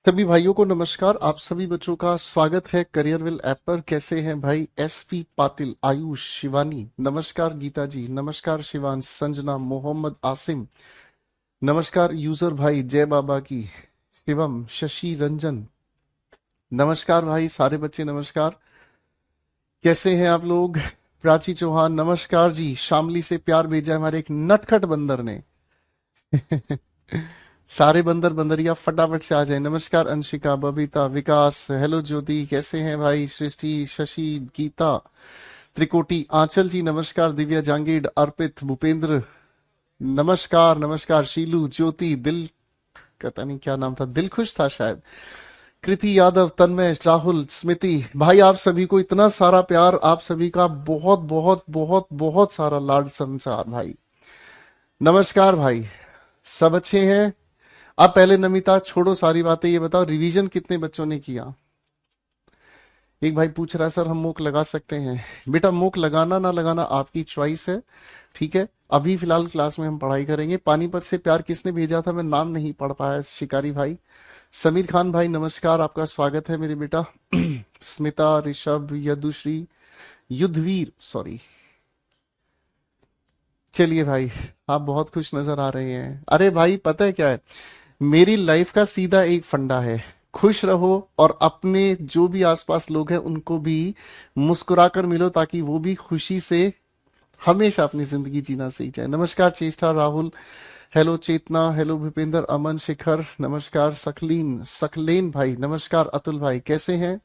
सभी भाइयों को नमस्कार। आप सभी बच्चों का स्वागत है करियरविल ऐप पर। कैसे हैं भाई? एसपी पाटिल, आयुष, शिवानी, नमस्कार। गीता जी नमस्कार। शिवान, संजना, मोहम्मद आसिम नमस्कार। यूजर भाई जय बाबा की, शिवम, शशि रंजन नमस्कार। भाई सारे बच्चे नमस्कार। कैसे हैं आप लोग? प्राची चौहान नमस्कार जी। शामली से प्यार भेजा है हमारे एक नटखट बंदर ने। सारे बंदर बंदरिया फटाफट से आ जाए। नमस्कार अंशिका, बबीता, विकास, हेलो ज्योति, कैसे हैं भाई? सृष्टि, शशि, गीता, त्रिकोटी, आंचल जी नमस्कार। दिव्या, जांगीड, अर्पित, भूपेंद्र नमस्कार। नमस्कार शीलू, ज्योति, दिल, पता नहीं क्या नाम था, दिल खुश था शायद, कृति यादव, तन्मय, राहुल, स्मृति। भाई आप सभी को इतना सारा प्यार, आप सभी का बहुत बहुत बहुत बहुत सारा लाड संसार भाई। नमस्कार भाई, सब अच्छे हैं? अब पहले नमिता छोड़ो सारी बातें, ये बताओ रिवीजन कितने बच्चों ने किया? एक भाई पूछ रहा है सर हम मूक लगा सकते हैं? बेटा मूक लगाना ना लगाना आपकी चॉइस है, ठीक है। अभी फिलहाल क्लास में हम पढ़ाई करेंगे। पानीपत से प्यार किसने भेजा था? मैं नाम नहीं पढ़ पाया। शिकारी भाई, समीर खान भाई नमस्कार, आपका स्वागत है मेरे बेटा। स्मिता, ऋषभ, यदुश्री, युद्धवीर, सॉरी। चलिए भाई, आप बहुत खुश नजर आ रहे हैं। अरे भाई पता है क्या है, मेरी लाइफ का सीधा एक फंडा है, खुश रहो और अपने जो भी आसपास लोग हैं उनको भी मुस्कुराकर मिलो, ताकि वो भी खुशी से हमेशा अपनी जिंदगी जीना सीख जाए। नमस्कार चेष्टा, राहुल, हेलो चेतना, हेलो भूपेंद्र, अमन, शिखर नमस्कार। सकलीन, सकलेन भाई नमस्कार। अतुल भाई कैसे हैं?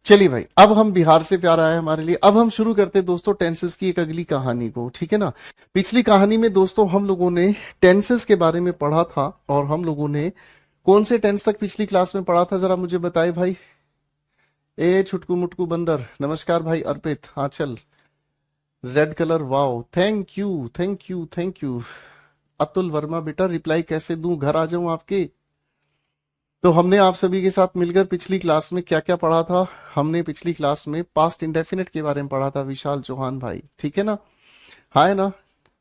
चलिए भाई, अब हम बिहार से प्यार आया हमारे लिए। अब हम शुरू करते हैं दोस्तों टेंसेस की एक अगली कहानी को, ठीक है ना। पिछली कहानी में दोस्तों हम लोगों ने टेंसेस के बारे में पढ़ा था, और हम लोगों ने कौन से टेंस तक पिछली क्लास में पढ़ा था जरा मुझे बताए भाई। ए छुटकू मुटकू बंदर नमस्कार भाई। Arpit, Anchal, red colour, wow, thank you thank you thank you. Atul Verma, बेटा रिप्लाई कैसे दूं, घर आ जाऊं आपके? तो हमने आप सभी के साथ मिलकर पिछली क्लास में क्या क्या पढ़ा था? हमने पिछली क्लास में पास्ट इंडेफिनिट के बारे में पढ़ा था, विशाल चौहान भाई, ठीक है ना? हाँ है ना?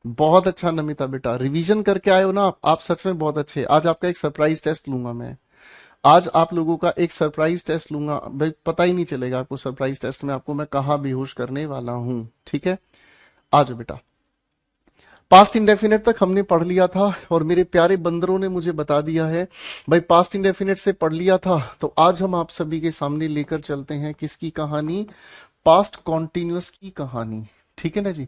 बहुत अच्छा नमिता बेटा, रिवीजन करके आए हो ना आप सच में बहुत अच्छे। आज आपका एक सरप्राइज टेस्ट लूंगा मैं। आज आप लोगों का एक सरप्राइज टेस्ट लूंगा भाई, पता ही नहीं चलेगा आपको सरप्राइज टेस्ट में आपको मैं कहाँ बेहोश करने वाला हूँ, ठीक है। आ जाओ बेटा। पास्ट इंडेफिनिट तक हमने पढ़ लिया था, और मेरे प्यारे बंदरों ने मुझे बता दिया है भाई पास्ट इंडेफिनिट से पढ़ लिया था। तो आज हम आप सभी के सामने लेकर चलते हैं किसकी कहानी? पास्ट कॉन्टिन्यूअस की कहानी, ठीक है ना जी।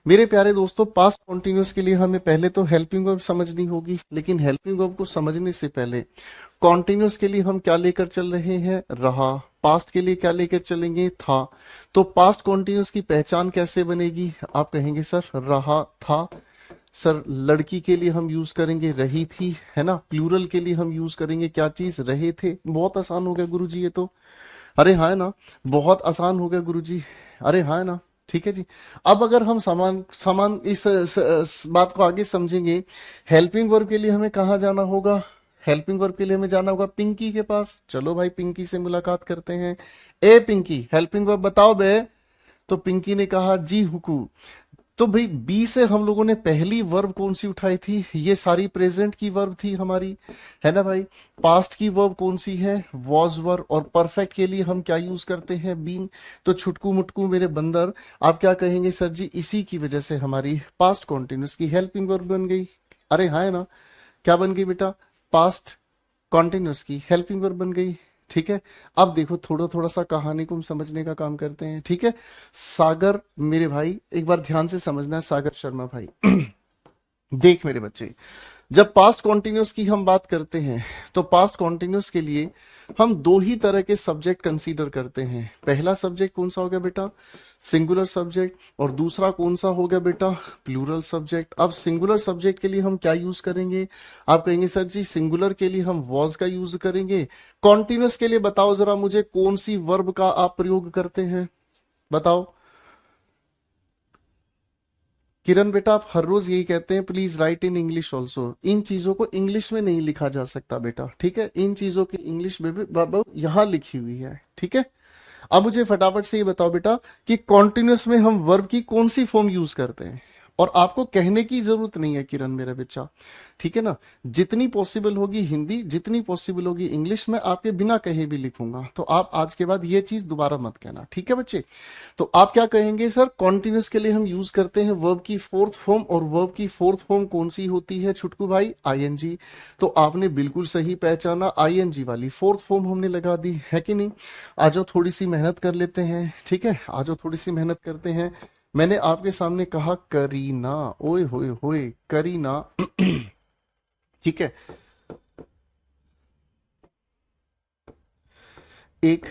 मेरे प्यारे दोस्तों, पास्ट कॉन्टिन्यूअस के लिए हमें पहले तो हेल्पिंग वर्ब समझनी होगी, लेकिन हेल्पिंग वर्ब को समझने से पहले कॉन्टिन्यूअस के लिए हम क्या लेकर चल रहे हैं? रहा। पास्ट के लिए क्या लेकर चलेंगे? था। तो पास्ट कॉन्टिन्यूअस की पहचान कैसे बनेगी? आप कहेंगे सर रहा था। सर लड़की के लिए हम यूज करेंगे रही थी, है ना। प्लूरल के लिए हम यूज करेंगे क्या चीज? रहे थे। बहुत आसान हो गया गुरुजी ये तो। अरे हाँ है ना, बहुत आसान हो गया गुरुजी। अरे हाँ है ना, ठीक है जी। अब अगर हम समान समान इस बात को आगे समझेंगे, हेल्पिंग वर्ब के लिए हमें कहाँ जाना होगा? हेल्पिंग वर्ब के लिए हमें जाना होगा पिंकी के पास। चलो भाई पिंकी से मुलाकात करते हैं। ए पिंकी, हेल्पिंग वर्ब बताओ बे। तो पिंकी ने कहा जी हुकू। तो भाई बी से हम लोगों ने पहली वर्ब कौन सी उठाई थी? ये सारी प्रेजेंट की वर्ब थी हमारी, है ना भाई। पास्ट की वर्ब कौन सी है? Was verb. और परफेक्ट के लिए हम क्या यूज करते हैं? बीन। तो छुटकू मुटकू मेरे बंदर, आप क्या कहेंगे सर जी? इसी की वजह से हमारी पास्ट कॉन्टिन्यूस की हेल्पिंग वर्ब बन गई। अरे हाँ है ना, क्या बन गई बेटा? पास्ट कॉन्टिन्यूस की हेल्पिंग वर्ब बन गई, ठीक है। अब देखो थोड़ा थोड़ा सा कहानी को हम समझने का काम करते हैं, ठीक है। सागर मेरे भाई, एक बार ध्यान से समझना है, सागर शर्मा भाई। देख मेरे बच्चे, जब पास्ट कॉन्टिन्यूस की हम बात करते हैं, तो पास्ट कॉन्टिन्यूस के लिए हम दो ही तरह के सब्जेक्ट कंसीडर करते हैं। पहला सब्जेक्ट कौन सा हो गया बेटा? Singular subject. और दूसरा कौन सा हो गया बेटा? Plural subject. अब सिंगुलर सब्जेक्ट के लिए हम क्या यूज करेंगे? आप कहेंगे सर जी सिंगुलर के लिए हम वॉज का यूज करेंगे। कॉन्टिन्यूस के लिए बताओ जरा मुझे, कौन सी वर्ब का आप प्रयोग करते हैं? बताओ किरण बेटा, आप हर रोज यही कहते हैं please write in English also. इन चीजों को इंग्लिश में नहीं लिखा जा सकता बेटा, ठीक है। इन चीजों की इंग्लिश में भी बाबा यहाँ लिखी हुई है, ठीक है। अब मुझे फटाफट से ये बताओ बेटा कि कॉन्टिन्यूस में हम वर्ब की कौन सी फॉर्म यूज करते हैं? और आपको कहने की जरूरत नहीं है किरण मेरा बच्चा, ठीक है ना। जितनी पॉसिबल होगी हिंदी, जितनी पॉसिबल होगी इंग्लिश, में आपके बिना कहे भी लिखूंगा, तो आप आज के बाद ये चीज दोबारा मत कहना, ठीक है बच्चे। तो आप क्या कहेंगे सर, कॉन्टिन्यूस के लिए हम यूज करते हैं वर्ब की फोर्थ फॉर्म, और वर्ब की फोर्थ फॉर्म कौन सी होती है छुटकू भाई, आईएनजी। तो आपने बिल्कुल सही पहचाना, आईएनजी वाली फोर्थ फॉर्म हमने लगा दी है कि नहीं। आ जाओ थोड़ी सी मेहनत कर लेते हैं, ठीक है, आ जाओ थोड़ी सी मेहनत करते हैं। मैंने आपके सामने कहा करीना, ओए होए होए करीना, ठीक है, एक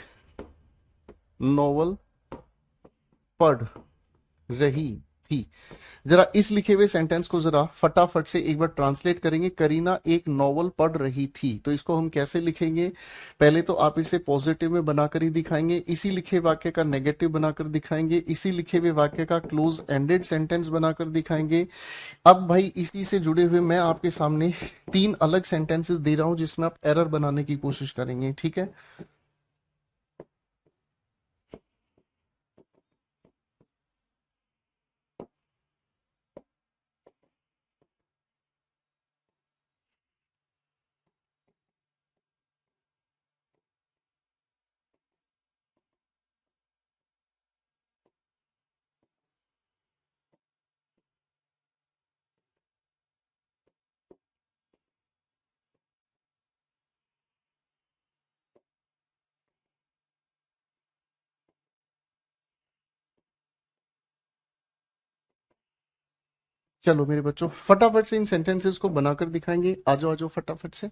नॉवल पढ़ रही थी। जरा इस लिखे हुए सेंटेंस को जरा फटाफट से एक बार ट्रांसलेट करेंगे। करीना एक नॉवल पढ़ रही थी, तो इसको हम कैसे लिखेंगे, पहले तो आप इसे पॉजिटिव में बनाकर ही दिखाएंगे, इसी लिखे वाक्य का नेगेटिव बनाकर दिखाएंगे, इसी लिखे हुए वाक्य का क्लोज एंडेड सेंटेंस बनाकर दिखाएंगे। अब भाई इसी से जुड़े हुए मैं आपके सामने तीन अलग सेंटेंसेस दे रहा हूं जिसमें आप एरर बनाने की कोशिश करेंगे, ठीक है। चलो मेरे बच्चों फटाफट से इन सेंटेंसेस को बनाकर दिखाएंगे, आ जाओ फटाफट से।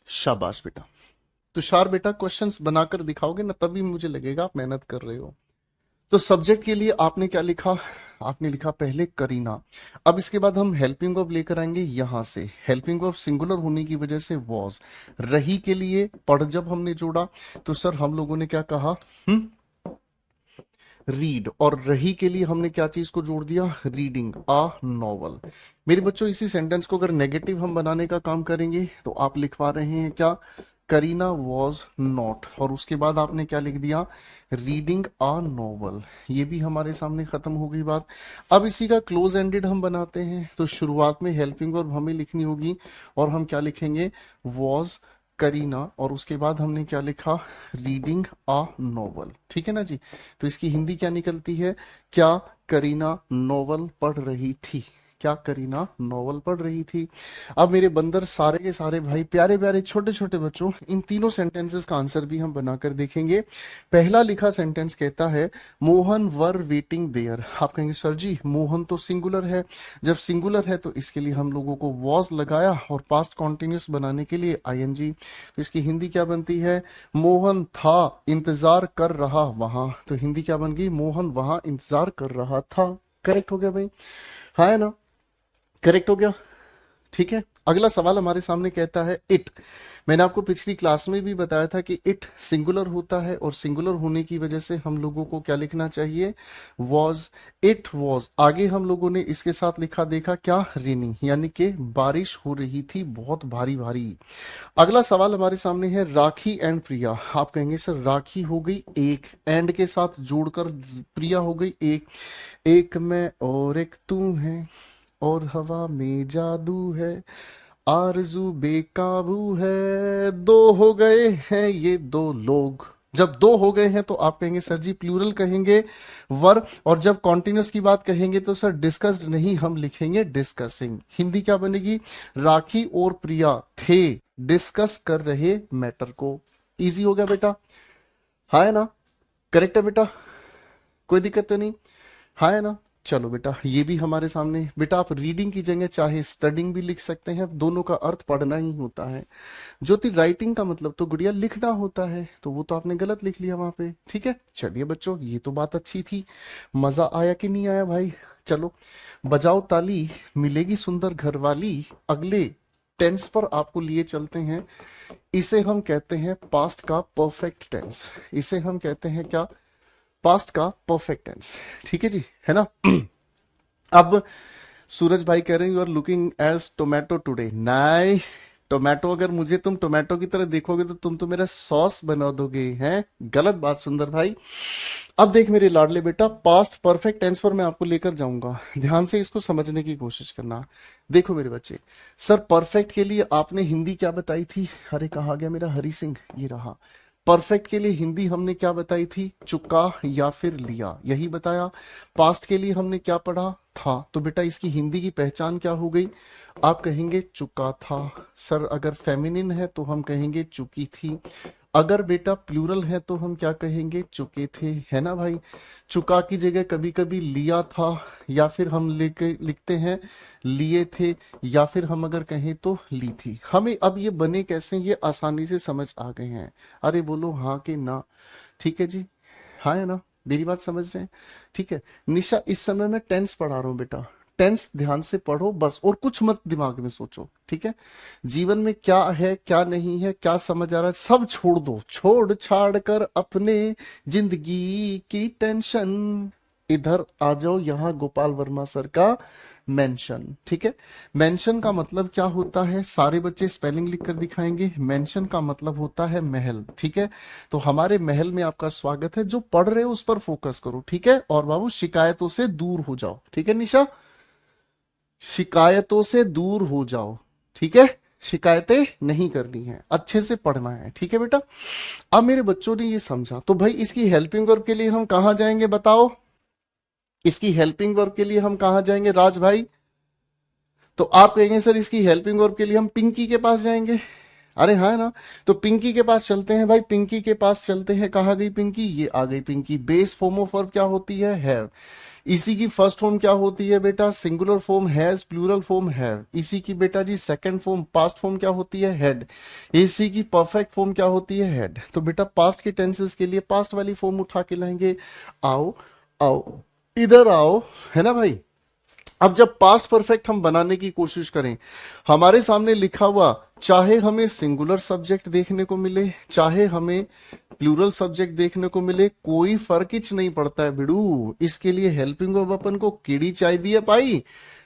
शाबाश बेटा, तुषार बेटा क्वेश्चंस बनाकर दिखाओगे ना, तभी मुझे लगेगा आप मेहनत कर रहे हो। तो सब्जेक्ट के लिए आपने क्या लिखा, आपने लिखा पहले करीना। अब इसके बाद हम हेल्पिंग वर्ब लेकर आएंगे यहां से, हेल्पिंग वर्ब सिंगुलर होने की वजह से वॉज। रही के लिए पढ़ जब हमने जोड़ा तो सर हम लोगों ने क्या कहा, रीड, और रही के लिए हमने क्या चीज को जोड़ दिया, रीडिंग अ नॉवल। मेरे बच्चों इसी सेंटेंस को अगर नेगेटिव हम बनाने का काम करेंगे तो आप लिखवा रहे हैं क्या, करीना वॉज नॉट, और उसके बाद आपने क्या लिख दिया, रीडिंग अ नॉवल। ये भी हमारे सामने खत्म हो गई बात। अब इसी का क्लोज एंडेड हम बनाते हैं, तो शुरुआत में हेल्पिंग वर्ब हमें लिखनी होगी, और हम क्या लिखेंगे, वॉज करीना, और उसके बाद हमने क्या लिखा, रीडिंग अ नॉवल, ठीक है ना जी। तो इसकी हिंदी क्या निकलती है, क्या करीना नॉवल पढ़ रही थी, क्या करीना नॉवल पढ़ रही थी। अब मेरे बंदर सारे के सारे भाई, प्यारे प्यारे छोटे छोटे बच्चों, इन तीनों सेंटेंसेस का आंसर भी हम बनाकर देखेंगे। पहला लिखा सेंटेंस कहता है मोहन वर वेटिंग देयर। आप कहेंगे सर जी मोहन तो सिंगुलर है, जब सिंगुलर है तो इसके लिए हम लोगों को वॉज लगाया, और पास्ट कॉन्टिन्यूस बनाने के लिए आईएनजी। तो इसकी हिंदी क्या बनती है, मोहन था इंतजार कर रहा वहां, तो हिंदी क्या बन गई, मोहन वहां इंतजार कर रहा था। करेक्ट हो गया भाई, हाँ है ना, करेक्ट हो गया, ठीक है। अगला सवाल हमारे सामने कहता है इट। मैंने आपको पिछली क्लास में भी बताया था कि इट सिंगुलर होता है, और सिंगुलर होने की वजह से हम लोगों को क्या लिखना चाहिए, वॉज। इट वॉज, आगे हम लोगों ने इसके साथ लिखा देखा क्या, रेनिंग, यानी कि बारिश हो रही थी बहुत भारी भारी। अगला सवाल हमारे सामने है राखी एंड प्रिया। आप कहेंगे सर राखी हो गई एक, एंड के साथ जोड़कर प्रिया हो गई एक, एक मैं और एक तू है, और हवा में जादू है, आरज़ू बेकाबू है, दो हो गए हैं ये दो लोग। जब दो हो गए हैं तो आप कहेंगे सर जी प्लूरल कहेंगे, वर, और जब कॉन्टिन्यूस की बात कहेंगे तो सर डिस्कस्ड नहीं, हम लिखेंगे डिस्कसिंग। हिंदी क्या बनेगी, राखी और प्रिया थे डिस्कस कर रहे मैटर को। इजी हो गया बेटा, हाँ है ना, करेक्ट है बेटा, कोई दिक्कत तो नहीं, हाँ है ना। चलो बेटा, ये भी हमारे सामने। बेटा आप रीडिंग की जगह चाहे स्टडिंग भी लिख सकते हैं, दोनों का अर्थ पढ़ना ही होता है। ज्योति राइटिंग का मतलब तो गुड़िया लिखना होता है, तो वो तो आपने गलत लिख लिया वहां पे। ठीक है, चलिए बच्चों, ये तो बात अच्छी थी। मजा आया कि नहीं आया भाई? चलो, बजाओ ताली, मिलेगी सुंदर घरवाली। अगले टेंस पर आपको लिए चलते हैं। इसे हम कहते हैं पास्ट का परफेक्ट टेंस। इसे हम कहते हैं क्या? पास्ट का परफेक्ट टेंस। ठीक है जी, है ना? अब सूरज भाई कह रहे हैं you are looking as tomato today. नाइ, टोमेटो अगर मुझे तुम टोमेटो की तरह देखोगे तो तुम तो मेरा सॉस बना दोगे हैं। गलत बात सुंदर भाई। अब देख मेरे लाडले बेटा, पास्ट परफेक्ट टेंस पर मैं आपको लेकर जाऊंगा, ध्यान से इसको समझने की कोशिश करना। देखो मेरे बच्चे, सर परफेक्ट के लिए आपने हिंदी क्या बताई थी? अरे कहा गया मेरा हरी सिंह, ये रहा। परफेक्ट के लिए हिंदी हमने क्या बताई थी? चुका या फिर लिया, यही बताया। पास्ट के लिए हमने क्या पढ़ा था? तो बेटा इसकी हिंदी की पहचान क्या हो गई? आप कहेंगे चुका था। सर अगर फेमिनिन है तो हम कहेंगे चुकी थी। अगर बेटा प्लूरल है तो हम क्या कहेंगे? चुके थे, है ना भाई? चुका की जगह कभी कभी लिया था, या फिर हम लेके लिखते हैं लिए थे, या फिर हम अगर कहें तो ली थी। हमें अब ये बने कैसे, ये आसानी से समझ आ गए हैं। अरे बोलो हाँ कि ना? ठीक है जी, हाँ है ना? मेरी बात समझ रहे हैं? ठीक है। निशा, इस समय मैं टेंस पढ़ा रहा हूँ बेटा, टेंस ध्यान से पढ़ो बस, और कुछ मत दिमाग में सोचो। ठीक है? जीवन में क्या है क्या नहीं है, क्या समझ आ रहा है, सब छोड़ दो। छोड़ छाड़ कर अपने जिंदगी की टेंशन, इधर आ जाओ, यहाँ गोपाल वर्मा सर का मेंशन। ठीक है? मेंशन का मतलब क्या होता है? सारे बच्चे स्पेलिंग लिख कर दिखाएंगे। मेंशन का मतलब होता है महल। ठीक है? तो हमारे महल में आपका स्वागत है। जो पढ़ रहे हो उस पर फोकस करो। ठीक है? और बाबू शिकायतों से दूर हो जाओ। ठीक है निशा? शिकायतों से दूर हो जाओ। ठीक है? शिकायतें नहीं करनी है, अच्छे से पढ़ना है। ठीक है बेटा? अब मेरे बच्चों ने ये समझा, तो भाई इसकी हेल्पिंग वर्ब के लिए हम कहां जाएंगे बताओ? इसकी हेल्पिंग वर्ब के लिए हम कहां जाएंगे राज भाई? तो आप कहेंगे सर इसकी हेल्पिंग वर्ब के लिए हम पिंकी के पास जाएंगे। अरे हाँ है ना? तो पिंकी के पास चलते हैं भाई, पिंकी के पास चलते हैं। कहाँ गई पिंकी? ये आ गई Pinky. Base form of verb क्या होती है? हैव। इसी की फर्स्ट फॉर्म क्या होती है बेटा? Singular form has, plural form have. इसी की बेटा जी सेकंड फॉर्म पास्ट फॉर्म क्या होती है? हैड। इसी की परफेक्ट फॉर्म क्या होती है? हैड। तो बेटा पास्ट के टेंसेस के लिए पास्ट वाली फॉर्म उठा के लाएंगे। आओ, आओ, इधर आओ, है ना भाई? अब जब पास्ट परफेक्ट हम बनाने की कोशिश करें, हमारे सामने लिखा हुआ, चाहे हमें सिंगुलर सब्जेक्ट देखने को मिले, चाहे हमें प्लूरल सब्जेक्ट देखने को मिले, कोई फर्क ही नहीं पड़ता है बिड़ू। इसके लिए हेल्पिंग वर्ब अपन को कीड़ी चाहिए पाई।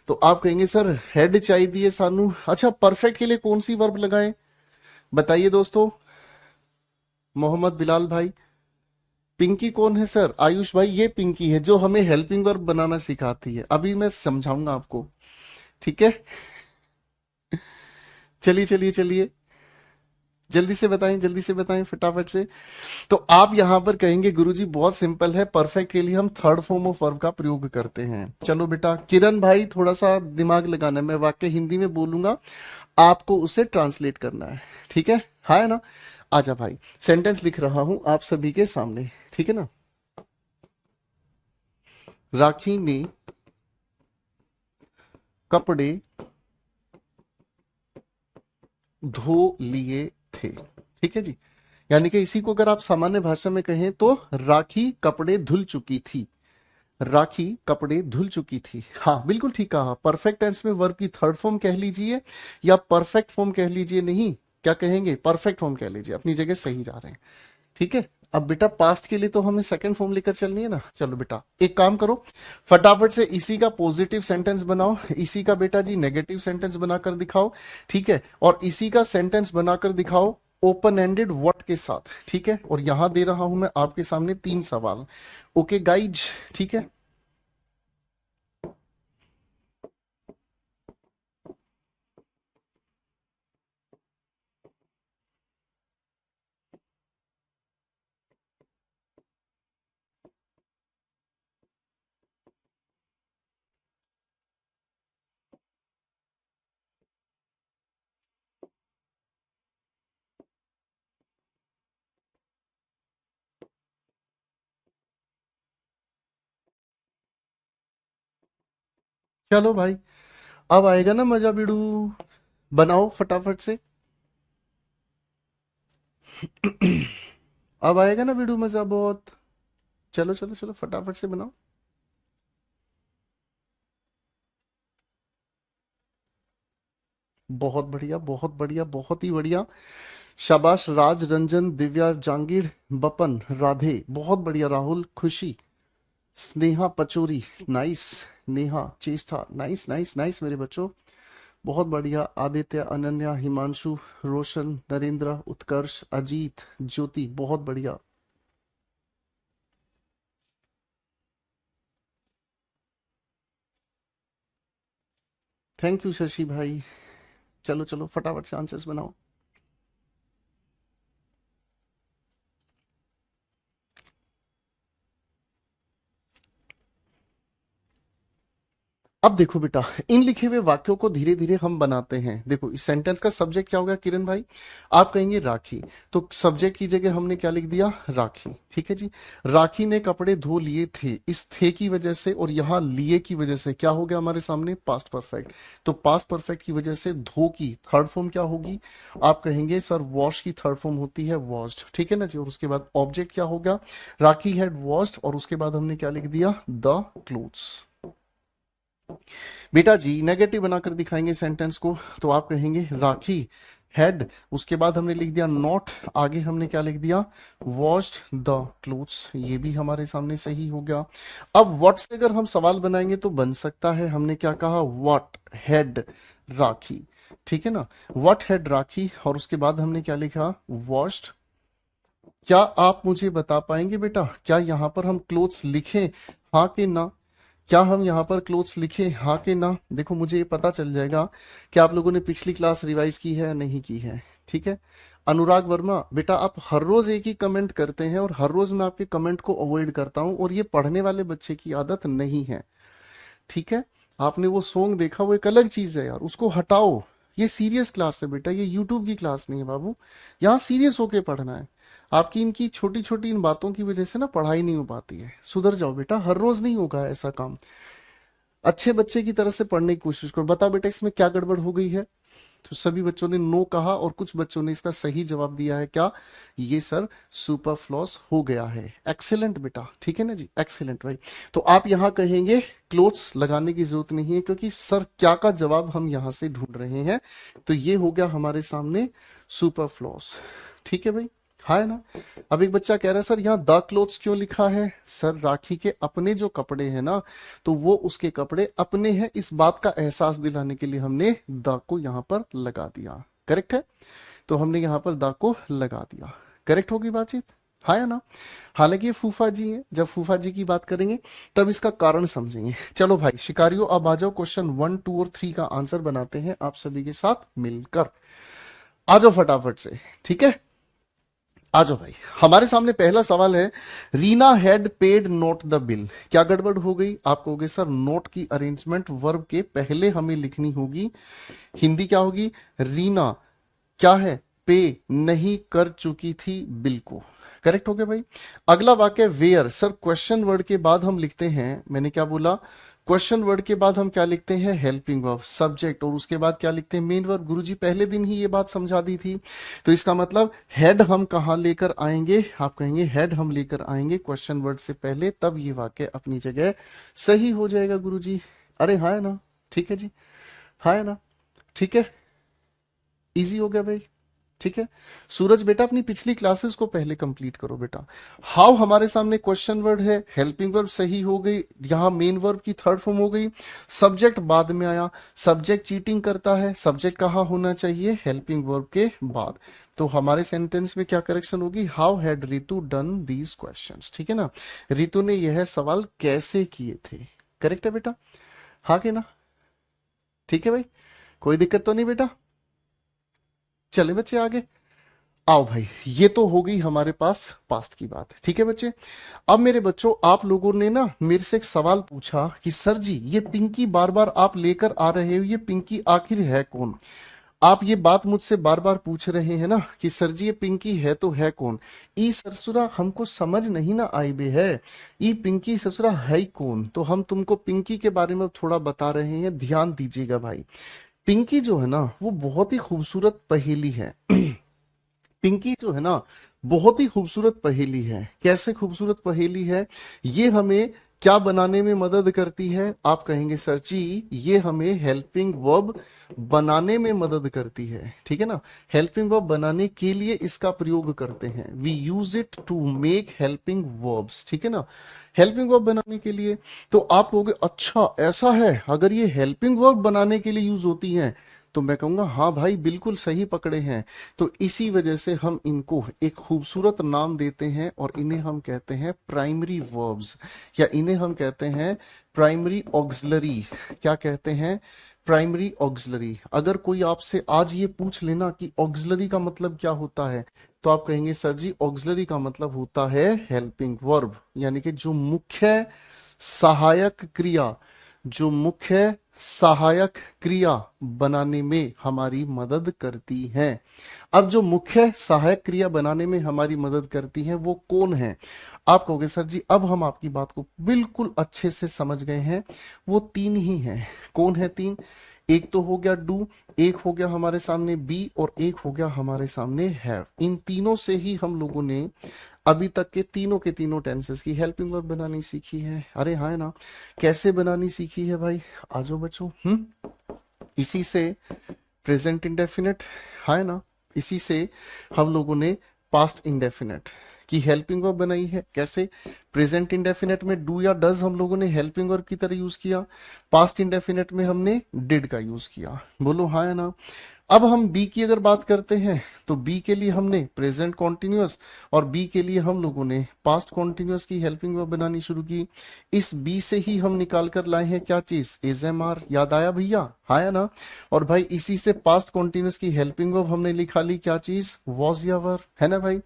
तो आप कहेंगे सर हेड चाहिए सानू। अच्छा, परफेक्ट के लिए कौन सी वर्ब लगाएं बताइए दोस्तों? मोहम्मद बिलाल भाई, पिंकी कौन है सर? आयुष भाई, ये पिंकी है जो हमें हेल्पिंग वर्ब बनाना सिखाती है। अभी मैं समझाऊंगा आपको। ठीक है? चलिए चलिए चलिए, जल्दी से बताएं, जल्दी से बताएं फटाफट से। तो आप यहां पर कहेंगे गुरुजी बहुत सिंपल है, परफेक्ट के लिए हम थर्ड फॉर्म ऑफ वर्ब का प्रयोग करते हैं। चलो बेटा, किरण भाई थोड़ा सा दिमाग लगाना है, मैं वाक्य हिंदी में बोलूंगा, आपको उसे ट्रांसलेट करना है। ठीक है? हाँ है ना? आजा भाई, सेंटेंस लिख रहा हूं आप सभी के सामने। ठीक है ना? राखी ने कपड़े धो लिए थे। ठीक है जी? यानी कि इसी को अगर आप सामान्य भाषा में कहें तो राखी कपड़े धुल चुकी थी। राखी कपड़े धुल चुकी थी। हाँ बिल्कुल ठीक कहा। परफेक्ट टेंस में वर्ब की थर्ड फॉर्म कह लीजिए या परफेक्ट फॉर्म कह लीजिए, नहीं क्या कहेंगे? परफेक्ट फॉर्म कह लीजिए, अपनी जगह सही जा रहे हैं। ठीक है? अब बेटा पास्ट के लिए तो हमें सेकंड फॉर्म लेकर चलनी है ना। चलो बेटा एक काम करो, फटाफट से इसी का पॉजिटिव सेंटेंस बनाओ, इसी का बेटा जी नेगेटिव सेंटेंस बनाकर दिखाओ। ठीक है? और इसी का सेंटेंस बनाकर दिखाओ ओपन एंडेड व्हाट के साथ। ठीक है? और यहां दे रहा हूं मैं आपके सामने 3 सवाल। Okay guys? ठीक है? चलो भाई, अब आएगा ना मजा बिड़ू, बनाओ फटाफट से। अब आएगा ना बिड़ू मजा बहुत। चलो चलो चलो फटाफट से बनाओ। बहुत बढ़िया, बहुत बढ़िया, बहुत ही बढ़िया। शाबाश राज, रंजन, दिव्या, जांगीर, बपन, राधे, बहुत बढ़िया। राहुल, खुशी, स्नेहा, पचोरी, नाइस। नेहा, चेष्टा, नाइस नाइस नाइस मेरे बच्चों, बहुत बढ़िया। आदित्य, अनन्या, हिमांशु, रोशन, नरेंद्र, उत्कर्ष, अजीत, ज्योति, बहुत बढ़िया। थैंक यू शशि भाई। चलो चलो फटाफट से आंसर्स बनाओ। अब देखो बेटा, इन लिखे हुए वाक्यों को धीरे धीरे हम बनाते हैं। देखो इस सेंटेंस का सब्जेक्ट क्या होगा किरण भाई? आप कहेंगे राखी, तो सब्जेक्ट की जगह हमने क्या लिख दिया? राखी। ठीक है जी। राखी ने कपड़े धो लिए थे, इस थे की वजह से और यहाँ लिए की वजह से क्या हो गया हमारे सामने? Past perfect. तो पास्ट परफेक्ट की वजह से धो की थर्ड फॉर्म क्या होगी? आप कहेंगे सर वॉश की थर्ड फॉर्म होती है वॉश्ड। ठीक है ना जी। और उसके बाद ऑब्जेक्ट क्या होगा? राखी हैड वॉश्ड, और उसके बाद हमने क्या लिख दिया? The clothes. बेटा जी नेगेटिव बनाकर दिखाएंगे सेंटेंस को, तो आप कहेंगे राखी हेड, उसके बाद हमने लिख दिया नॉट, आगे हमने क्या लिख दिया? Washed the clothes. ये भी हमारे सामने सही हो गया। अब व्हाट से अगर हम सवाल बनाएंगे तो बन सकता है, हमने क्या कहा? व्हाट हेड राखी। ठीक है ना। व्हाट हेड राखी, और उसके बाद हमने क्या लिखा? वॉश्ड। क्या आप मुझे बता पाएंगे बेटा, क्या यहाँ पर हम क्लोथ्स लिखें, हाँ कि ना? क्या हम यहाँ पर क्लोथ्स लिखे, हाँ कि ना? देखो मुझे ये पता चल जाएगा कि आप लोगों ने पिछली क्लास रिवाइज की है या नहीं की है। ठीक है। अनुराग वर्मा, बेटा आप हर रोज एक ही कमेंट करते हैं और हर रोज मैं आपके कमेंट को अवॉइड करता हूं, और ये पढ़ने वाले बच्चे की आदत नहीं है। ठीक है। आपने वो सॉन्ग देखा, वो एक अलग चीज है यार, उसको हटाओ। ये सीरियस क्लास है बेटा, ये यूट्यूब की क्लास नहीं है बाबू। यहाँ सीरियस होके पढ़ना है। आपकी इनकी छोटी छोटी इन बातों की वजह से ना पढ़ाई नहीं हो पाती है। सुधर जाओ बेटा, हर रोज नहीं होगा ऐसा काम। अच्छे बच्चे की तरह से पढ़ने की कोशिश करो। बता बेटा इसमें क्या गड़बड़ हो गई है? तो सभी बच्चों ने नो कहा, और कुछ बच्चों ने इसका सही जवाब दिया है क्या? ये सर सुपरफ्लॉस हो गया है। एक्सेलेंट बेटा, ठीक है ना जी, एक्सेलेंट भाई। तो आप यहाँ कहेंगे क्लोथ्स लगाने की जरूरत नहीं है, क्योंकि सर क्या का जवाब हम यहां से ढूंढ रहे हैं। तो ये हो गया हमारे सामने सुपरफ्लॉस। ठीक है भाई, हाँ है ना। अब एक बच्चा कह रहा है सर यहाँ द क्लोथ्स क्यों लिखा है? सर राखी के अपने जो कपड़े हैं ना, तो वो उसके कपड़े अपने हैं, इस बात का एहसास दिलाने के लिए हमने द को यहाँ पर लगा दिया। करेक्ट है। तो हमने यहाँ पर द को लगा दिया। करेक्ट होगी बातचीत, हाँ या ना? हालांकि ये फूफा जी हैं, जब फूफा जी की बात करेंगे तब इसका कारण समझेंगे। चलो भाई शिकारियों, अब आ जाओ क्वेश्चन 1, 2 और 3 का आंसर बनाते हैं आप सभी के साथ मिलकर। आ जाओ फटाफट से। ठीक है, आ जाओ भाई। हमारे सामने पहला सवाल है, Reena had paid note the bill. क्या गड़बड़ हो गई? आप कहोगे सर नोट की अरेंजमेंट वर्ब के पहले हमें लिखनी होगी। हिंदी क्या होगी? रीना क्या है? पे नहीं कर चुकी थी बिल को। करेक्ट हो गया भाई। अगला वाक्य वेयर, सर क्वेश्चन वर्ड के बाद हम लिखते हैं, मैंने क्या बोला? क्वेश्चन वर्ड के बाद हम क्या लिखते हैं? हेल्पिंग वर्ब, सब्जेक्ट, और उसके बाद क्या लिखते हैं? Main verb. गुरुजी पहले दिन ही ये बात समझा दी थी। तो इसका मतलब हेड हम कहां लेकर आएंगे? आप कहेंगे हेड हम लेकर आएंगे क्वेश्चन वर्ड से पहले, तब ये वाक्य अपनी जगह सही हो जाएगा गुरुजी। अरे हाँ है ना? ठीक है जी, हाँ है ना? ठीक है, इजी हो गया भाई। ठीक है। सूरज बेटा अपनी पिछली क्लासेस को पहले कंप्लीट करो बेटा। हाउ हमारे सामने क्वेश्चन वर्ड है, हेल्पिंग वर्ब सही हो गई, यहां मेन वर्ब की थर्ड फॉर्म हो गई, सब्जेक्ट बाद में आया। सब्जेक्ट चीटिंग करता है, सब्जेक्ट कहां होना चाहिए? हेल्पिंग वर्ब के बाद। तो हमारे सेंटेंस में क्या करेक्शन होगी? How had Ritu done these questions. ठीक है ना, रितु ने यह सवाल कैसे किए थे। करेक्ट है बेटा, हाँ के ना? ठीक है भाई, कोई दिक्कत तो नहीं बेटा? चले बच्चे आगे। आओ भाई, ये तो हो गई हमारे पास पास्ट की बात। ठीक है बच्चे, अब मेरे बच्चों आप लोगों ने ना मेरे से एक सवाल पूछा कि सर जी ये पिंकी बार बार आप लेकर आ रहे हो, ये पिंकी आखिर है कौन? आप ये बात मुझसे बार बार पूछ रहे हैं ना कि सर जी ये पिंकी है तो है कौन। ई ससुरा हमको समझ नहीं ना आई बे है, ई पिंकी ससुरा है ही कौन। तो हम तुमको पिंकी के बारे में थोड़ा बता रहे हैं, ध्यान दीजिएगा भाई। पिंकी जो है ना वो बहुत ही खूबसूरत पहेली है। पिंकी जो है ना बहुत ही खूबसूरत पहेली है। कैसे खूबसूरत पहेली है, ये हमें क्या बनाने में मदद करती है। आप कहेंगे सर जी ये हमें हेल्पिंग वर्ब बनाने में मदद करती है, ठीक है ना। हेल्पिंग वर्ब बनाने के लिए इसका प्रयोग करते हैं, we use it to make helping verbs, ठीक है ना। हेल्पिंग वर्ब बनाने के लिए। तो आप कहोगे अच्छा ऐसा है, अगर ये हेल्पिंग वर्ब बनाने के लिए यूज होती है तो मैं कहूंगा हाँ भाई बिल्कुल सही पकड़े हैं। तो इसी वजह से हम इनको एक खूबसूरत नाम देते हैं और इन्हें हम कहते हैं प्राइमरी वर्ब्स, या इन्हें हम कहते हैं प्राइमरी ऑक्सिलरी। क्या कहते हैं, प्राइमरी ऑक्सिलरी। अगर कोई आपसे आज ये पूछ लेना कि ऑक्सिलरी का मतलब क्या होता है, तो आप कहेंगे सर जी ऑक्सिलरी का मतलब होता है हेल्पिंग वर्ब, यानी कि जो मुख्य सहायक क्रिया, जो मुख्य सहायक क्रिया बनाने में हमारी मदद करती है। अब जो मुख्य सहायक क्रिया बनाने में हमारी मदद करती है वो कौन है। आप कहोगे सर जी अब हम आपकी बात को बिल्कुल अच्छे से समझ गए हैं, वो तीन ही हैं। कौन है तीन, एक तो हो गया डू, एक हो गया हमारे सामने बी, और एक हो गया हमारे सामने हैव। इन तीनों से ही हम लोगों ने अभी तक के तीनों टेंसेस की हेल्पिंग वर्ब बनानी सीखी है। अरे हाँ है ना, कैसे बनानी सीखी है भाई, आ जाओ बच्चों। इसी से प्रेजेंट इंडेफिनिट है ना, इसी से हम लोगों ने पास्ट इंडेफिनिट की हेल्पिंग वर्ब बनाई है। कैसे, प्रेजेंट इंडेफिनिट में डू या डज हम लोगों ने हेल्पिंग वर्ब की तरह यूज किया, पास्ट इंडेफिनिट में हमने डिड का यूज किया। बोलो हाँ या ना। अब हम बी की अगर बात करते हैं तो बी के लिए हमने प्रेजेंट कॉन्टिन्यूअस और बी के लिए हम लोगों ने पास्ट कॉन्टिन्यूअस की हेल्पिंग वर्ब बनानी शुरू की। इस बी से ही हम निकाल कर लाए हैं क्या चीज, एज एम आर। याद आया भैया, हाँ या ना। और भाई इसी से पास्ट कॉन्टिन्यूअस की हेल्पिंग वर्ब हमने लिखा ली क्या चीज, वॉज या वर, है ना भाई।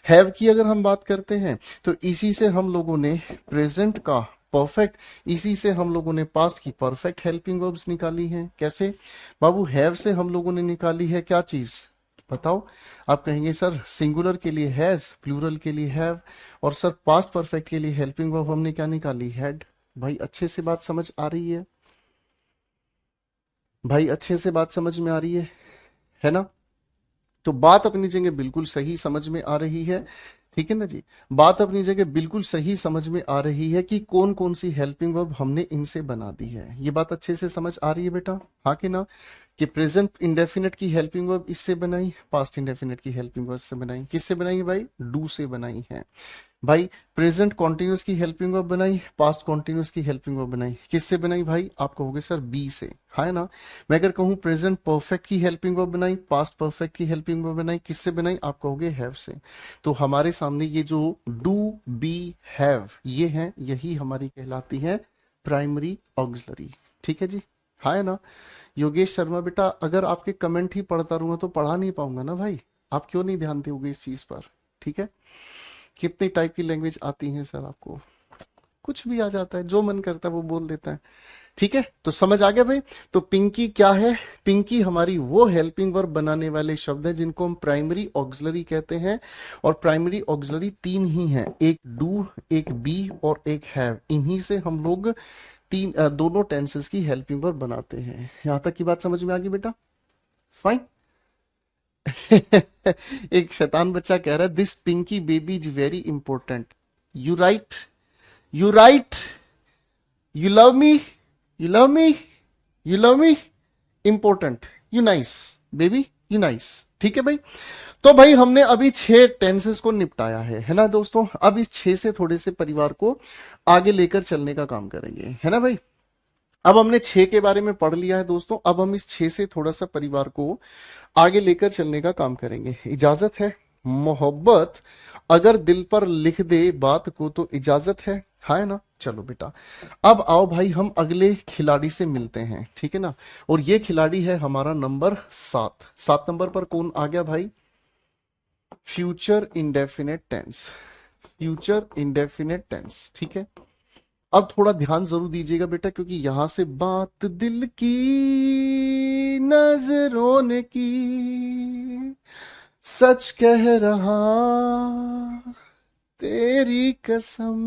हैव की अगर हम बात करते हैं तो इसी से हम लोगों ने प्रेजेंट का परफेक्ट, इसी से हम लोगों ने पास्ट की परफेक्ट हेल्पिंग वर्ब्स निकाली हैं। कैसे बाबू, हैव से हम लोगों ने निकाली है क्या चीज, बताओ। आप कहेंगे सर सिंगुलर के लिए हैज, प्लूरल के लिए हैव, और सर पास्ट परफेक्ट के लिए हेल्पिंग वर्ब हमने क्या निकाली, हैड। भाई अच्छे से बात समझ आ रही है, भाई अच्छे से बात समझ में आ रही है ना। तो बात अपनी जगह बिल्कुल सही समझ में आ रही है, ठीक है ना जी। बात अपनी जगह बिल्कुल सही समझ में आ रही है कि कौन कौन सी हेल्पिंग वर्ब हमने इनसे बना दी है। ये बात अच्छे से समझ आ रही है बेटा, हाँ कि ना। कि प्रेजेंट इंडेफिनिट की हेल्पिंग वर्ब इससे बनाई, पास्ट इंडेफिनिट की हेल्पिंग वर्ब से बनाई। किससे बनाई है भाई, डू से बनाई है। भाई प्रेजेंट कॉन्टिन्यूस की हेल्पिंग वर्ब बनाई, पास्ट कॉन्टिन्यूस की हेल्पिंग वर्ब बनाई। किससे बनाई भाई, आप कहोगे सर बी से, है ना। मैं अगर कहूं प्रेजेंट परफेक्ट की हेल्पिंग वर्ब बनाई, पास्ट परफेक्ट की हेल्पिंग वर्ब बनाई, किससे बनाई, आप कहोगे हैव से। तो हमारे सामने ये जो डू बी हैव ये है, यही हमारी कहलाती है प्राइमरी ऑक्सिलरी, ठीक है जी, है ना। योगेश शर्मा बेटा अगर आपके कमेंट ही पढ़ता रहूंगा तो पढ़ा नहीं पाऊंगा ना भाई, आप क्यों नहीं ध्यान दोगे इस चीज पर, ठीक है। कितनी टाइप की लैंग्वेज आती है सर आपको, कुछ भी आ जाता है, जो मन करता है वो बोल देता है, ठीक है। तो समझ आ गया भाई। तो पिंकी क्या है, पिंकी हमारी वो हेल्पिंग वर्ब बनाने वाले शब्द है जिनको हम प्राइमरी ऑक्सिलरी कहते हैं। और प्राइमरी ऑक्सिलरी तीन ही हैं, एक डू, एक बी और एक हैव। इन्हीं से हम लोग दोनों टेंसेस की हेल्पिंग वर्ब बनाते हैं। यहां तक की बात समझ में आ गई बेटा, फाइन। एक शैतान बच्चा कह रहा है this Pinky baby is very important. You right, you right, you love me, you love me, you love me, important, you nice baby, you nice, ठीक है भाई। तो भाई हमने अभी 6 टेंसेस को निपटाया है ना दोस्तों। अब इस 6 से थोड़े से परिवार को आगे लेकर चलने का काम करेंगे, है ना भाई। अब हमने 6 के बारे में पढ़ लिया है दोस्तों, अब हम इस 6 से थोड़ा सा परिवार को आगे लेकर चलने का काम करेंगे। इजाजत है, मोहब्बत अगर दिल पर लिख दे बात को तो इजाजत है ना। चलो बेटा अब आओ भाई हम अगले खिलाड़ी से मिलते हैं, ठीक है ना। और ये खिलाड़ी है हमारा नंबर 7। 7 नंबर पर कौन आ गया भाई, future indefinite tense, future indefinite tense, ठीक है। अब थोड़ा ध्यान जरूर दीजिएगा बेटा, क्योंकि यहां से बात दिल की नजरों ने की, सच कह रहा तेरी कसम।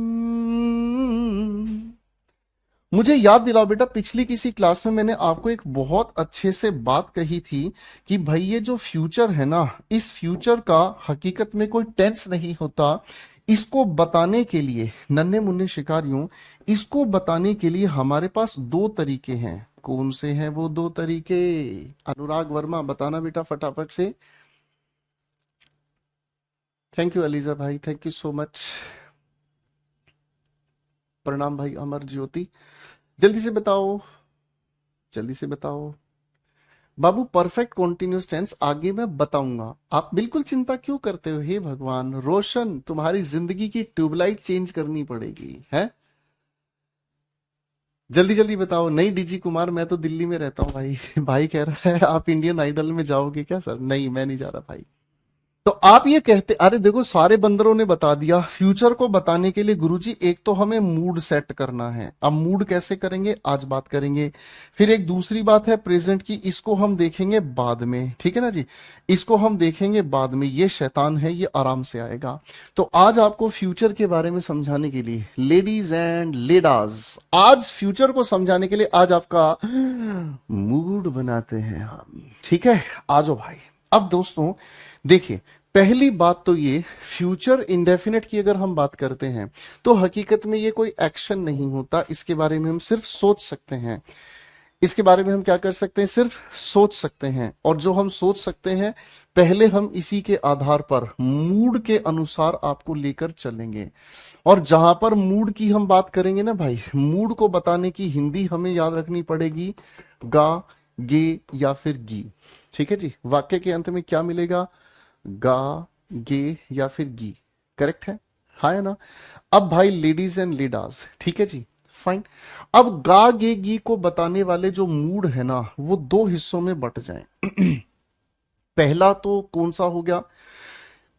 मुझे याद दिलाओ बेटा, पिछली किसी क्लास में मैंने आपको एक बहुत अच्छे से बात कही थी कि भाई ये जो फ्यूचर है ना, इस फ्यूचर का हकीकत में कोई टेंस नहीं होता। इसको बताने के लिए नन्हे मुन्ने शिकारियों, इसको बताने के लिए हमारे पास दो तरीके हैं। कौन से हैं वो दो तरीके? अनुराग वर्मा बताना बेटा फटाफट से। थैंक यू अलीजा भाई, थैंक यू सो मच। प्रणाम भाई अमर ज्योति। जल्दी से बताओ, जल्दी से बताओ। बाबू परफेक्ट कॉन्टिन्यूस टेंस आगे मैं बताऊंगा, आप बिल्कुल चिंता क्यों करते हो? हे भगवान, रोशन तुम्हारी जिंदगी की ट्यूबलाइट चेंज करनी पड़ेगी है। जल्दी जल्दी बताओ। नहीं डीजी कुमार, मैं तो दिल्ली में रहता हूँ भाई। भाई कह रहा है आप इंडियन आइडल में जाओगे क्या सर? नहीं मैं नहीं जा रहा भाई। तो आप ये कहते, अरे देखो सारे बंदरों ने बता दिया। फ्यूचर को बताने के लिए गुरुजी एक तो हमें मूड सेट करना है। अब मूड कैसे करेंगे आज बात करेंगे। फिर एक दूसरी बात है प्रेजेंट की, इसको हम देखेंगे बाद में, ठीक है ना जी। इसको हम देखेंगे बाद में, ये शैतान है, ये आराम से आएगा। तो आज आपको फ्यूचर के बारे में समझाने के लिए, लेडीज एंड लेडाज, आज फ्यूचर को समझाने के लिए आज आपका मूड बनाते हैं हम, ठीक है। आ जाओ भाई। अब दोस्तों देखिए, पहली बात तो ये, फ्यूचर इंडेफिनेट की अगर हम बात करते हैं तो हकीकत में ये कोई एक्शन नहीं होता, इसके बारे में हम सिर्फ सोच सकते हैं। इसके बारे में हम क्या कर सकते हैं? सिर्फ सोच सकते हैं। और जो हम सोच सकते हैं, पहले हम इसी के आधार पर मूड के अनुसार आपको लेकर चलेंगे। और जहां पर मूड की हम बात करेंगे ना भाई, मूड को बताने की हिंदी हमें याद रखनी पड़ेगी, गा, गे या फिर गी, ठीक है जी। वाक्य के अंत में क्या मिलेगा? गा, गे या फिर गी, करेक्ट है? हाँ है ना। अब भाई लेडीज एंड लेडास, ठीक है जी, फाइन। अब गा गे गी को बताने वाले जो मूड है ना, वो दो हिस्सों में बट जाएं। पहला तो कौन सा हो गया?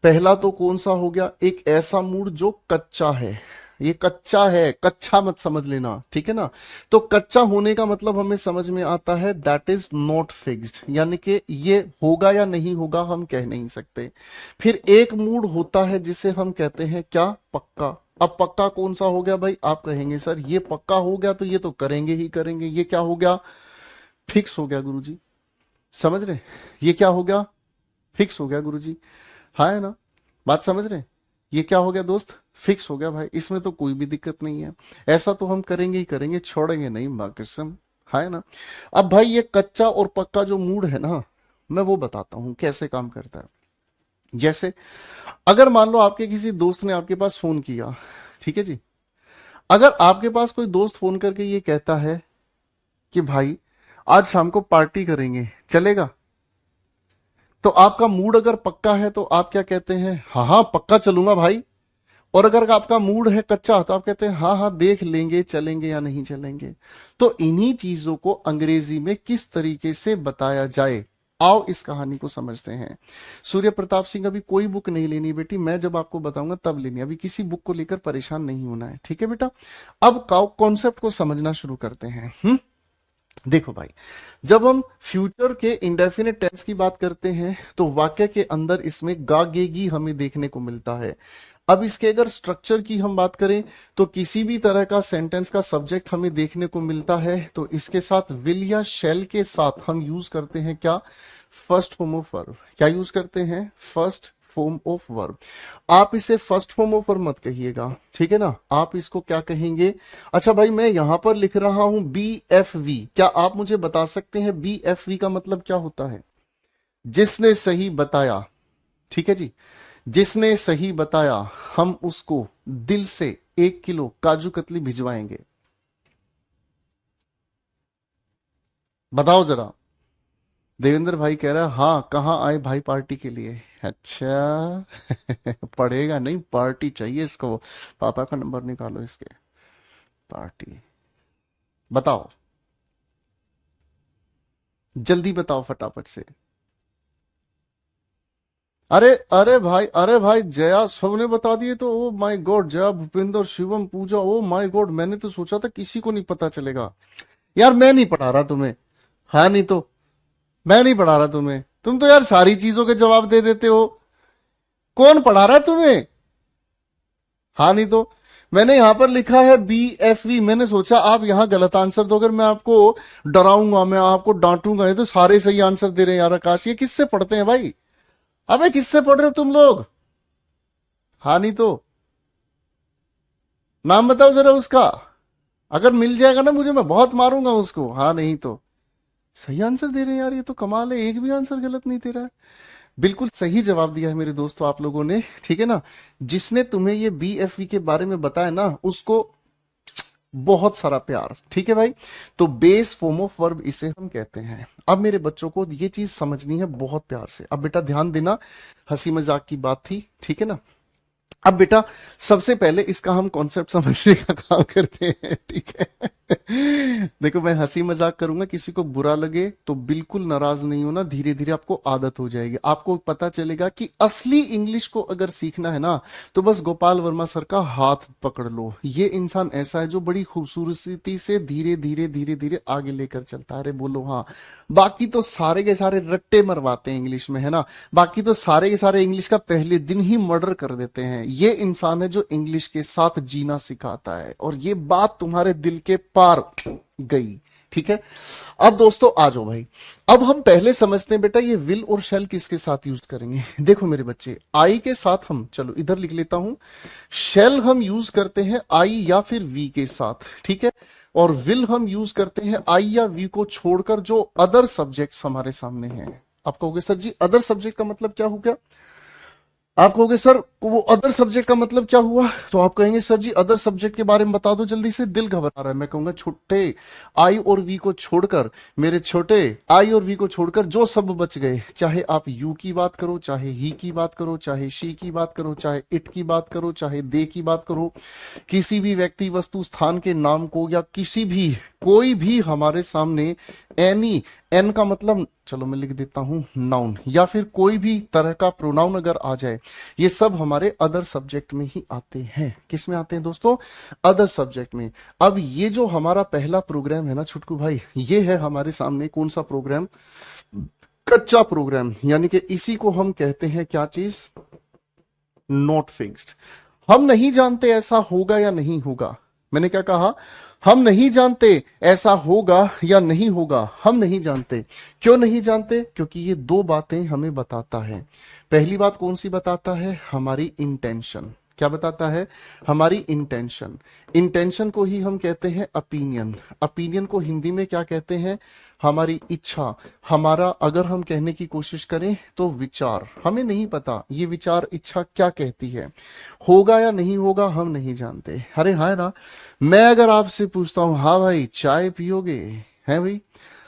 पहला तो कौन सा हो गया? एक ऐसा मूड जो कच्चा है। ये कच्चा है, कच्चा मत समझ लेना, ठीक है ना। तो कच्चा होने का मतलब हमें समझ में आता है, दैट इज नॉट फिक्स्ड, यानी कि ये होगा या नहीं होगा हम कह नहीं सकते। फिर एक मूड होता है जिसे हम कहते हैं क्या? पक्का। अब पक्का कौन सा हो गया भाई? आप कहेंगे सर ये पक्का हो गया तो ये तो करेंगे ही करेंगे, ये क्या हो गया? फिक्स हो गया गुरुजी। समझ रहे? ये क्या हो गया? फिक्स हो गया गुरुजी। हाँ है ना, बात समझ रहे हैं? ये क्या हो गया दोस्त? फिक्स हो गया भाई, इसमें तो कोई भी दिक्कत नहीं है। ऐसा तो हम करेंगे ही करेंगे, छोड़ेंगे नहीं माँ कसम। है ना। अब भाई ये कच्चा और पक्का जो मूड है ना, मैं वो बताता हूं कैसे काम करता है। जैसे अगर मान लो आपके किसी दोस्त ने आपके पास फोन किया, ठीक है जी। अगर आपके पास कोई दोस्त फोन करके ये कहता है कि भाई आज शाम को पार्टी करेंगे, चलेगा? तो आपका मूड अगर पक्का है तो आप क्या कहते हैं? हाँ हाँ पक्का चलूंगा भाई। और अगर आपका मूड है कच्चा तो आप कहते हैं हाँ हाँ देख लेंगे चलेंगे या नहीं चलेंगे। तो इन्हीं चीजों को अंग्रेजी में किस तरीके से बताया जाए, आओ इस कहानी को समझते हैं। सूर्य प्रताप सिंह, अभी कोई बुक नहीं लेनी बेटी, मैं जब आपको बताऊंगा तब लेनी, अभी किसी बुक को लेकर परेशान नहीं होना है, ठीक है बेटा। अब कॉन्सेप्ट को समझना शुरू करते हैं। देखो भाई, जब हम फ्यूचर के इंडेफिनिट टेंस की बात करते हैं तो वाक्य के अंदर इसमें गागेगी हमें देखने को मिलता है। अब इसके अगर स्ट्रक्चर की हम बात करें तो किसी भी तरह का सेंटेंस का सब्जेक्ट हमें देखने को मिलता है तो इसके साथ विल या शैल के साथ हम यूज करते हैं क्या? First form of verb. क्या यूज करते हैं? First form of verb. आप इसे फर्स्ट फॉर्म ऑफ वर्ब मत कहिएगा, ठीक है ना। आप इसको क्या कहेंगे? अच्छा भाई मैं यहां पर लिख रहा हूं बी एफ वी, क्या आप मुझे बता सकते हैं बी एफ वी का मतलब क्या होता है? जिसने सही बताया, ठीक है जी। जिसने सही बताया, हम उसको दिल से 1 किलो काजू कतली भिजवाएंगे। बताओ जरा। देवेंद्र भाई कह रहा है हाँ, कहाँ आए भाई पार्टी के लिए? अच्छा। पढ़ेगा नहीं, पार्टी चाहिए इसको। पापा का नंबर निकालो इसके। पार्टी। बताओ, जल्दी बताओ फटाफट से। अरे अरे भाई जया सबने बता दिए तो oh my god, Jaya, Bhupendra, Shivam, Pooja, oh my god, मैंने तो सोचा था किसी को नहीं पता चलेगा। यार मैं नहीं पढ़ा रहा तुम्हें। हाँ नहीं तो, मैं नहीं पढ़ा रहा तुम्हें, तुम तो यार सारी चीजों के जवाब दे देते हो। कौन पढ़ा रहा है तुम्हें? हाँ नहीं तो, मैंने यहां पर लिखा है BFV, मैंने सोचा आप यहां गलत आंसर दोगे, मैं आपको डराऊंगा, मैं आपको डांटूंगा। ये तो सारे सही आंसर दे रहे हैं यार। आकाश, ये किससे पढ़ते हैं भाई? अबे किससे पढ़ रहे हो तुम लोग? हाँ नहीं तो, नाम बताओ जरा उसका। अगर मिल जाएगा ना मुझे, मैं बहुत मारूंगा उसको। हाँ नहीं तो, सही आंसर दे रहे हैं यार, ये तो कमाल है, एक भी आंसर गलत नहीं दे रहा है। बिल्कुल सही जवाब दिया है मेरे दोस्तों आप लोगों ने, ठीक है ना। जिसने तुम्हें ये BFV के बारे में बताया ना, उसको बहुत सारा प्यार, ठीक है भाई। तो बेस फॉर्म ऑफ वर्ब इसे हम कहते हैं। अब मेरे बच्चों को ये चीज समझनी है बहुत प्यार से। अब बेटा ध्यान देना, हंसी मजाक की बात थी, ठीक है ना। अब बेटा सबसे पहले इसका हम कॉन्सेप्ट समझने का काम करते हैं, ठीक है। देखो मैं हंसी मजाक करूंगा, किसी को बुरा लगे तो बिल्कुल नाराज नहीं होना, धीरे धीरे आपको आदत हो जाएगी। आपको पता चलेगा कि असली इंग्लिश को अगर सीखना है ना, तो बस गोपाल वर्मा सर का हाथ पकड़ लो। ये इंसान ऐसा है जो बड़ी खूबसूरती से धीरे धीरे धीरे धीरे आगे लेकर चलता है। अरे बोलो हाँ। बाकी तो सारे के सारे रट्टे मरवाते हैं इंग्लिश में, है ना। बाकी तो सारे के सारे इंग्लिश का पहले दिन ही मर्डर कर देते हैं। ये इंसान है जो इंग्लिश के साथ जीना सिखाता है, और ये बात तुम्हारे दिल के पार गई, ठीक है। अब दोस्तों आ जाओ भाई, अब हम पहले समझते हैं बेटा ये विल और शेल किसके साथ यूज करेंगे। देखो मेरे बच्चे, आई के साथ हम, चलो इधर लिख लेता हूं, शेल हम यूज करते हैं आई या फिर वी के साथ, ठीक है। और विल हम यूज करते हैं आई या वी को छोड़कर जो अदर सब्जेक्ट्स हमारे सामने हैं। आप कहोगे सर जी अदर सब्जेक्ट का मतलब क्या हो गया? आप कहोगे सर वो अदर सब्जेक्ट का मतलब क्या हुआ? तो आप कहेंगे सर जी अदर सब्जेक्ट के बारे में बता दो जल्दी से, दिल घबरा रहा है। मैं कहूंगा छोटे आई और वी को छोड़कर, मेरे छोटे आई और वी को छोड़कर जो सब बच गए, चाहे आप यू की बात करो, चाहे ही की बात करो, चाहे शी की बात करो, चाहे इट की बात करो, चाहे दे की बात करो, किसी भी व्यक्ति वस्तु स्थान के नाम को, या किसी भी कोई भी हमारे सामने एनी, एन का मतलब चलो मैं लिख देता हूं नाउन, या फिर कोई भी तरह का प्रोनाउन अगर आ जाए, ये सब हमारे अदर सब्जेक्ट में ही आते हैं। किस में आते हैं दोस्तों? अदर सब्जेक्ट में। अब ये जो हमारा पहला प्रोग्राम है ना छुटकू भाई, ये है हमारे सामने कौन सा प्रोग्राम? कच्चा प्रोग्राम, यानी कि इसी को हम कहते हैं क्या चीज? Not fixed. हम नहीं जानते ऐसा होगा या नहीं होगा। मैंने क्या कहा? हम नहीं जानते ऐसा होगा या नहीं होगा, हम नहीं जानते। क्यों नहीं जानते? क्योंकि ये दो बातें हमें बताता है। पहली बात कौन सी बताता है? हमारी इंटेंशन। क्या बताता है? हमारी इंटेंशन। इंटेंशन को ही हम कहते हैं ओपिनियन। ओपिनियन को हिंदी में क्या कहते हैं? हमारी इच्छा। हमारा अगर हम कहने की कोशिश करें तो विचार। हमें नहीं पता ये विचार इच्छा क्या कहती है, होगा या नहीं होगा हम नहीं जानते। अरे हाँ ना, मैं अगर आपसे पूछता हूं हाँ भाई चाय पियोगे, है भाई,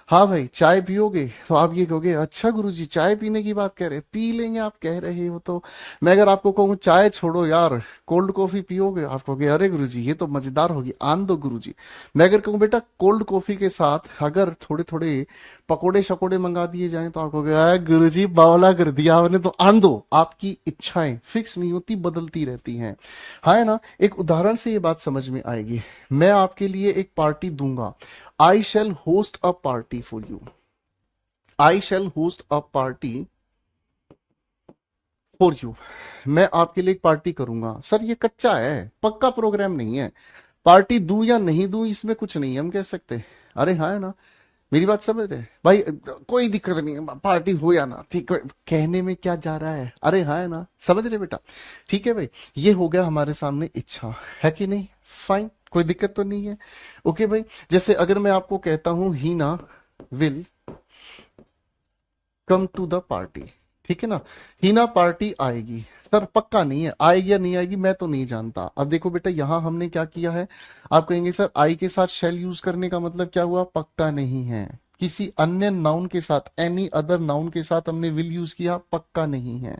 हाँ भाई चाय पियोगे, तो आप ये कहोगे अच्छा गुरुजी चाय पीने की बात कह रहे, पी लेंगे आप कह रहे हो तो। मैं अगर आपको कहूँ चाय छोड़ो यार, कोल्ड कॉफी पियोगे, आप कहोगे अरे गुरुजी ये तो मजेदार होगी, आन दो गुरुजी। मैं अगर कहूँ बेटा कोल्ड कॉफी के साथ अगर थोड़े थोड़े पकोड़े शकोड़े मंगा दिए जाएं, तो आप कहोगे अरे गुरुजी बावला कर दिया आपने, तो आन दो। आपकी इच्छाएं फिक्स नहीं होती, बदलती रहती हैं। हाँ है ना। एक उदाहरण से ये बात समझ में आएगी। मैं आपके लिए एक पार्टी दूंगा, I shall host a party for you. I shall host a party for you. मैं आपके लिए एक पार्टी करूंगा। सर ये कच्चा है, पक्का प्रोग्राम नहीं है। पार्टी दूं या नहीं दूं इसमें कुछ नहीं है, हम कह सकते। अरे हाँ है ना, मेरी बात समझ रहे भाई? कोई दिक्कत नहीं है, पार्टी हो या ना, ठीक है, कहने में क्या जा रहा है? अरे हाँ है ना, समझ रहे बेटा? ठीक है भाई, ये हो गया हमारे सामने इच्छा, है कि नहीं? फाइन, कोई दिक्कत तो नहीं है। ओके भाई, जैसे अगर मैं आपको कहता हूं Heena will come to the party, ठीक है ना, हीना पार्टी आएगी। सर पक्का नहीं है, आएगी या नहीं आएगी मैं तो नहीं जानता। अब देखो बेटा यहां हमने क्या किया है, आप कहेंगे सर आई के साथ शेल यूज करने का मतलब क्या हुआ? पक्का नहीं है। किसी अन्य नाउन के साथ, एनी अदर नाउन के साथ हमने विल यूज किया, पक्का नहीं है।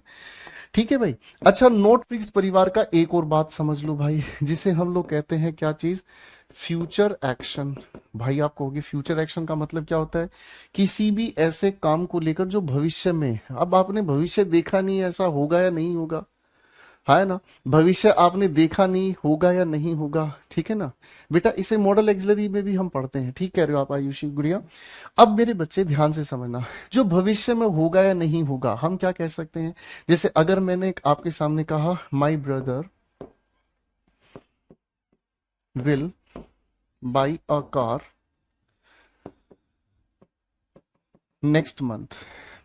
ठीक है भाई। अच्छा, नोट फिक्स परिवार का एक और बात समझ लो भाई, जिसे हम लोग कहते हैं क्या चीज? Future action. भाई आप कहोगे फ्यूचर एक्शन का मतलब क्या होता है? किसी भी ऐसे काम को लेकर जो भविष्य में है। अब आपने भविष्य देखा नहीं, ऐसा होगा या नहीं होगा, है ना? भविष्य आपने देखा नहीं, होगा या नहीं होगा, ठीक है ना बेटा? इसे मॉडल एक्सिलरी में भी हम पढ़ते हैं, ठीक कह रहे हो आप आयुषी गुड़िया। अब मेरे बच्चे ध्यान से समझना, जो भविष्य में होगा या नहीं होगा हम क्या कह सकते हैं? जैसे अगर मैंने आपके सामने कहा my brother will by a car next month,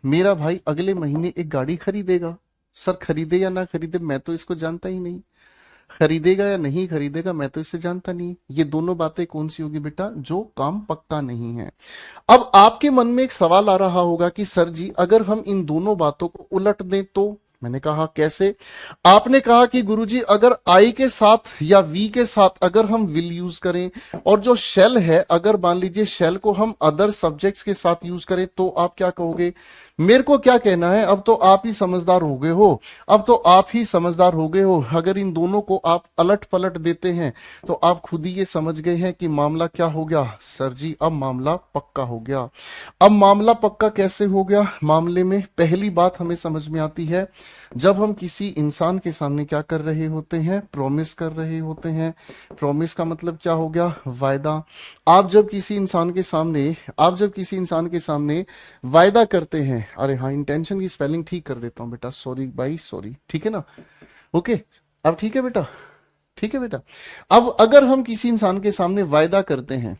मेरा भाई अगले महीने एक गाड़ी खरीदेगा। सर खरीदे या ना खरीदे मैं तो इसको जानता ही नहीं, खरीदेगा या नहीं खरीदेगा मैं तो इससे जानता नहीं। ये दोनों बातें कौन सी होगी बेटा? जो काम पक्का नहीं है। अब आपके मन में एक सवाल आ रहा होगा कि सर जी अगर हम इन दोनों बातों को उलट दें तो? मैंने कहा कैसे? आपने कहा कि गुरुजी अगर आई के साथ या वी के साथ अगर हम विल यूज करें, और जो शेल है अगर मान लीजिए शेल को हम अदर सब्जेक्ट्स के साथ यूज करें, तो आप क्या कहोगे? मेरे को क्या कहना है, अब तो आप ही समझदार हो गए हो, अब तो आप ही समझदार हो गए हो। अगर इन दोनों को आप अलट पलट देते हैं तो आप खुद ही ये समझ गए हैं कि मामला क्या हो गया। सर जी अब मामला पक्का हो गया। अब मामला पक्का कैसे हो गया? मामले में पहली बात हमें समझ में आती है, जब हम किसी इंसान के सामने क्या कर रहे होते हैं? प्रॉमिस कर रहे होते हैं। प्रॉमिस का मतलब क्या हो गया? वायदा। आप जब किसी इंसान के सामने वायदा करते हैं, अरे हाँ इंटेंशन की स्पेलिंग ठीक कर देता हूं बेटा, सॉरी भाई सॉरी, ठीक है ना? ओके, अब ठीक है बेटा, ठीक है बेटा। अब अगर हम किसी इंसान के सामने वायदा करते हैं,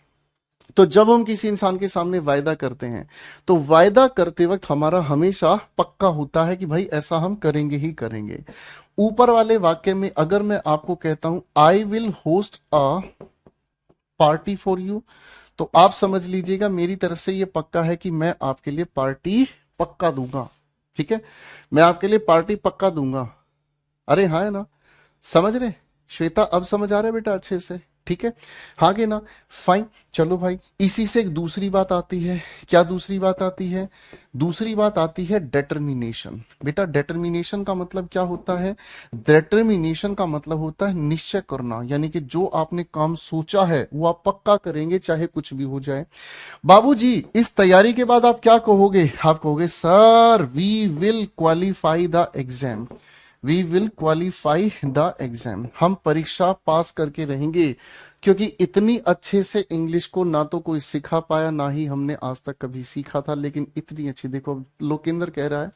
तो जब हम किसी इंसान के सामने वायदा करते हैं तो वायदा करते वक्त हमारा हमेशा पक्का होता है कि भाई ऐसा हम करेंगे ही करेंगे। ऊपर वाले वाक्य में अगर मैं आपको कहता हूं I will host a party for you, तो आप समझ लीजिएगा मेरी तरफ से ये पक्का है कि मैं आपके लिए पार्टी पक्का दूंगा, ठीक है? मैं आपके लिए पार्टी पक्का दूंगा। अरे हाँ है ना? समझ रहे? श्वेता अब समझ आ रहा है बेटा अच्छे से, ठीक है? हाँ के ना? फाइन। चलो भाई, इसी से एक दूसरी बात आती है। क्या दूसरी बात आती है? दूसरी बात आती है डेटर्मिनेशन। बेटा डेटर्मिनेशन का मतलब क्या होता है? डेटर्मिनेशन का मतलब होता है निश्चय करना, यानी कि जो आपने काम सोचा है वो आप पक्का करेंगे चाहे कुछ भी हो जाए। बाबूजी इस तैयारी के बाद आप क्या कहोगे? आप कहोगे sir we will qualify the exam, we will qualify the exam, हम परीक्षा पास करके रहेंगे। क्योंकि इतनी अच्छे से इंग्लिश को ना तो कोई सिखा पाया, ना ही हमने आज तक कभी सीखा था, लेकिन इतनी अच्छी, देखो लोकेंद्र कह रहा है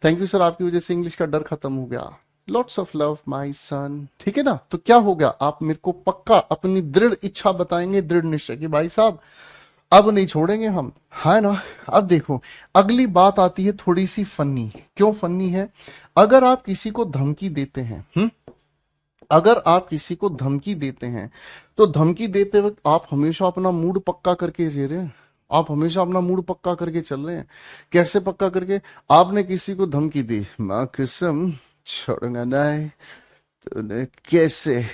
थैंक यू सर, आपकी वजह से इंग्लिश का डर खत्म हो गया। Lots of love my son, ठीक है ना? तो क्या हो गया? आप मेरे को पक्का अपनी दृढ़ इच्छा बताएंगे, दृढ़ निश्चय कि भाई साहब अब नहीं छोड़ेंगे हम, है ना? अब देखो अगली बात आती है थोड़ी सी फनी। क्यों फनी है? अगर आप किसी को धमकी देते हैं, अगर आप किसी को धमकी देते हैं, तो धमकी देते वक्त आप हमेशा अपना मूड पक्का करके जी रहे हैं, आप हमेशा अपना मूड पक्का करके चल रहे हैं। कैसे पक्का करके? आपने किसी को धमकी दी, मां कसम छोड़ूंगा नहीं, तूने कैसे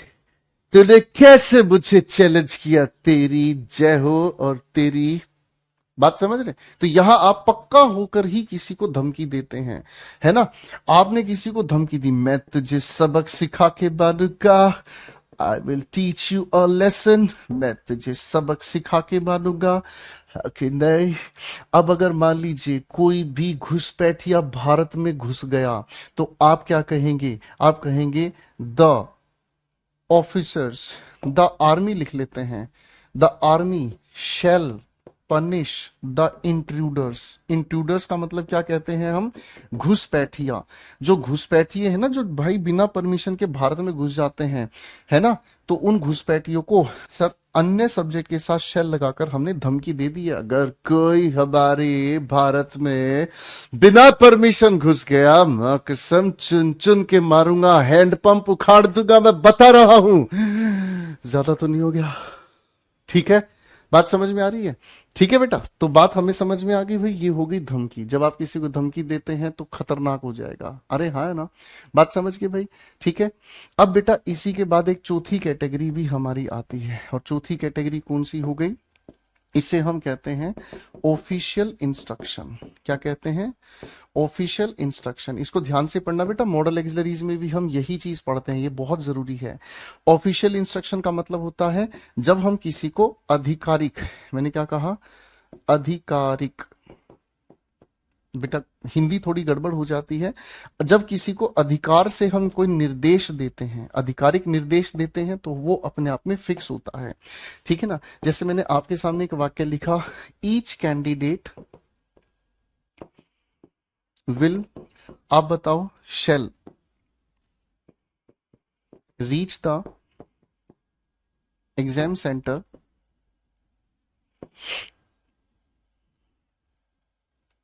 तूने कैसे मुझे चैलेंज किया, तेरी जय हो। और तेरी बात समझ रहे? तो यहां आप पक्का होकर ही किसी को धमकी देते हैं, है ना? आपने किसी को धमकी दी, मैं तुझे सबक सिखा के मारूंगा, I will teach you a lesson, मैं तुझे सबक सिखा के मारूंगा, कि नहीं? अब अगर मान लीजिए कोई भी घुसपैठिया भारत में घुस गया, तो आप क्या कहेंगे? आप कहेंगे द ऑफिसर्स, द आर्मी लिख लेते हैं, the army shall punish the intruders. Intruders का मतलब क्या कहते हैं हम? घुसपैठिया। जो घुसपैठिए है ना, जो भाई बिना परमिशन के भारत में घुस जाते हैं, है ना? तो उन घुसपैठियों को सर अन्य सब्जेक्ट के साथ शेल लगाकर हमने धमकी दे दी है, अगर कोई हमारे भारत में बिना परमिशन घुस गया, मैं कसम चुन चुन के मारूंगा, हैंडपंप उखाड़ दूंगा, मैं बता रहा हूं। ज्यादा तो नहीं हो गया? ठीक है, बात समझ में आ रही है? ठीक है बेटा, तो बात हमें समझ में आ गई भाई, ये हो गई धमकी। जब आप किसी को धमकी देते हैं तो खतरनाक हो जाएगा। अरे हाँ है ना? बात समझ गए भाई? ठीक है। अब बेटा इसी के बाद एक चौथी कैटेगरी भी हमारी आती है, और चौथी कैटेगरी कौन सी हो गई? इसे हम कहते हैं ऑफिशियल इंस्ट्रक्शन। क्या कहते हैं? ऑफिशियल इंस्ट्रक्शन, इसको ध्यान से पढ़ना बेटा, मॉडल एक्सिलरीज में भी हम यही चीज पढ़ते हैं, ये बहुत जरूरी है। ऑफिशियल इंस्ट्रक्शन का मतलब होता है जब हम किसी को आधिकारिक, मैंने क्या कहा, आधिकारिक, बेटा हिंदी थोड़ी गड़बड़ हो जाती है, जब किसी को अधिकार से हम कोई निर्देश देते हैं, आधिकारिक निर्देश देते हैं, तो वो अपने आप में फिक्स होता है, ठीक है ना। जैसे मैंने आपके सामने एक वाक्य लिखा, ईच कैंडिडेट विल, आप बताओ, shall reach the exam centre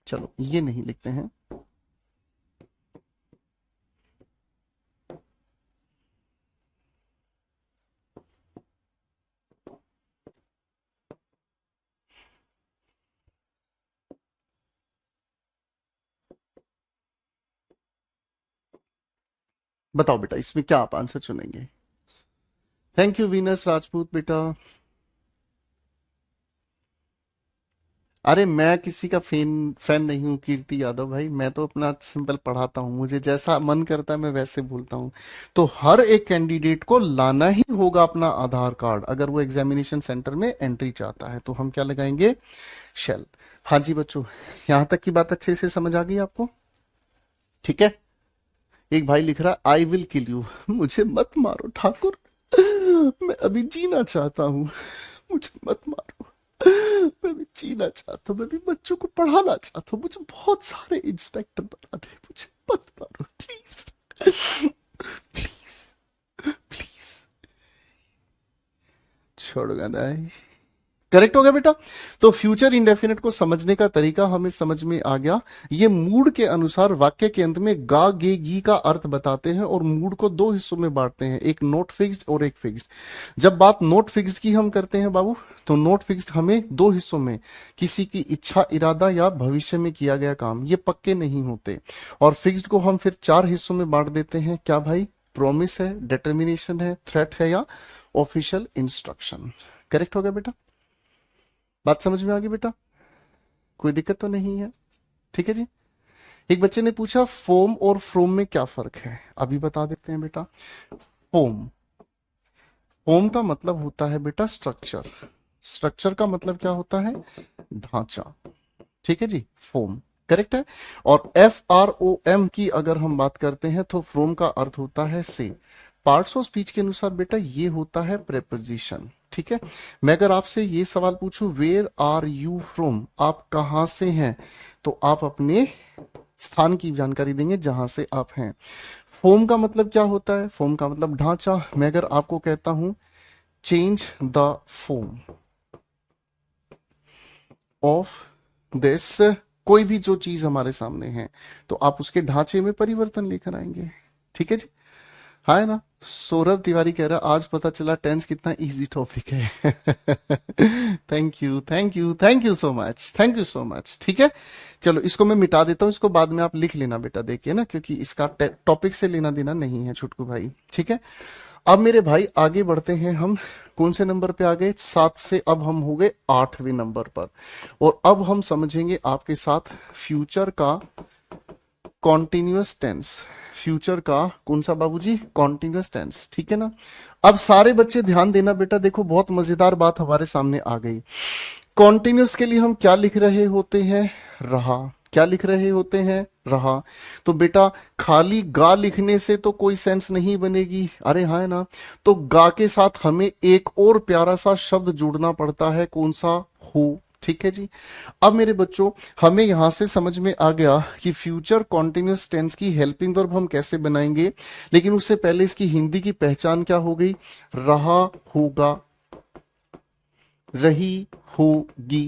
चलो ये नहीं लिखते हैं, बताओ बेटा इसमें क्या आप आंसर चुनेंगे। थैंक यू वीनस राजपूत बेटा। अरे मैं किसी का फैन नहीं हूँ कीर्ति यादव भाई, मैं तो अपना सिंपल पढ़ाता हूँ, मुझे जैसा मन करता है मैं वैसे बोलता हूँ। तो हर एक कैंडिडेट को लाना ही होगा अपना आधार कार्ड अगर वो एग्जामिनेशन सेंटर में एंट्री चाहता है, तो हम क्या लगाएंगे, शेल। हाँ जी बच्चों, यहां तक की बात अच्छे से समझ आ गई आपको, ठीक है। एक भाई लिख रहा है, आई विल किल यू, मुझे मत मारो ठाकुर, मैं अभी जीना चाहता हूँ, मुझे मत मारो, मैं भी जीना चाहता हूँ, मैं भी बच्चों को पढ़ाना चाहता हूँ, मुझे बहुत सारे इंस्पेक्टर बनाने हैं, मुझे मत मारो प्लीज, प्लीज, प्लीज, छोड़ोगा नहीं। करेक्ट हो गया बेटा। तो फ्यूचर इंडेफिनिट को समझने का तरीका हमें समझ में आ गया। ये मूड के अनुसार वाक्य के अंत में गा गे गी का अर्थ बताते हैं और मूड को दो हिस्सों में बांटते हैं, एक नोट फिक्स्ड और एक फिक्स्ड। जब बात नोट फिक्स्ड की हम करते हैं बाबू, तो नोट फिक्स्ड हमें दो हिस्सों में, किसी की इच्छा, इरादा या भविष्य में किया गया काम, ये पक्के नहीं होते। और फिक्स्ड को हम फिर चार हिस्सों में बांट देते हैं, क्या भाई, प्रॉमिस है, डिटर्मिनेशन है, थ्रेट है या ऑफिशियल इंस्ट्रक्शन। करेक्ट हो गया बेटा, बात समझ में आ गई बेटा, कोई दिक्कत तो नहीं है, ठीक है जी। एक बच्चे ने पूछा फोम और फ्रोम में क्या फर्क है, अभी बता देते हैं बेटा। फोम, फोम का मतलब होता है बेटा स्ट्रक्चर, स्ट्रक्चर का मतलब क्या होता है, ढांचा, ठीक है जी, फोम, करेक्ट है। और FROM की अगर हम बात करते हैं तो फ्रोम का अर्थ होता है से। पार्ट्स ऑफ स्पीच के अनुसार बेटा ये होता है प्रेपोजिशन, ठीक है। मैं अगर आपसे ये सवाल पूछूं, वेयर आर यू फ्रॉम, आप कहां से हैं, तो आप अपने स्थान की जानकारी देंगे जहां से आप हैं। फॉर्म का मतलब क्या होता है, फॉर्म का मतलब ढांचा। मैं अगर आपको कहता हूं change the form of this, कोई भी जो चीज हमारे सामने है तो आप उसके ढांचे में परिवर्तन लेकर आएंगे, ठीक है जी, हाँ है ना। सौरभ तिवारी कह रहा है आज पता चला टेंस कितना इजी टॉपिक है। Thank you thank you thank you so much, thank you so much, ठीक है। चलो इसको मैं मिटा देता हूँ, इसको बाद में आप लिख लेना बेटा, देखिए ना, क्योंकि इसका टॉपिक से लेना देना नहीं है छुटकू भाई, ठीक है। अब मेरे भाई आगे बढ़ते हैं हम, कौन से नंबर पे आ गए, 7 से अब हम हो गए 8वें नंबर पर। और अब हम समझेंगे आपके साथ फ्यूचर का कॉन्टिन्यूअस टेंस, फ्यूचर का कौन सा बाबूजी, कॉन्टिन्यूअस टेंस, ठीक है ना। अब सारे बच्चे ध्यान देना बेटा, देखो बहुत मजेदार बात हमारे सामने आ गई। कॉन्टिन्यूअस के लिए हम क्या लिख रहे होते हैं, रहा, क्या लिख रहे होते हैं, रहा। तो बेटा खाली गा लिखने से तो कोई सेंस नहीं बनेगी, अरे हाँ है ना। तो गा के साथ हमें एक और प्यारा सा शब्द जोड़ना पड़ता है, कौन सा, हु, ठीक है जी। अब मेरे बच्चों हमें यहां से समझ में आ गया कि फ्यूचर कॉन्टिन्यूअस टेंस की हेल्पिंग वर्ब हम कैसे बनाएंगे, लेकिन उससे पहले इसकी हिंदी की पहचान क्या हो गई, रहा होगा, रही होगी,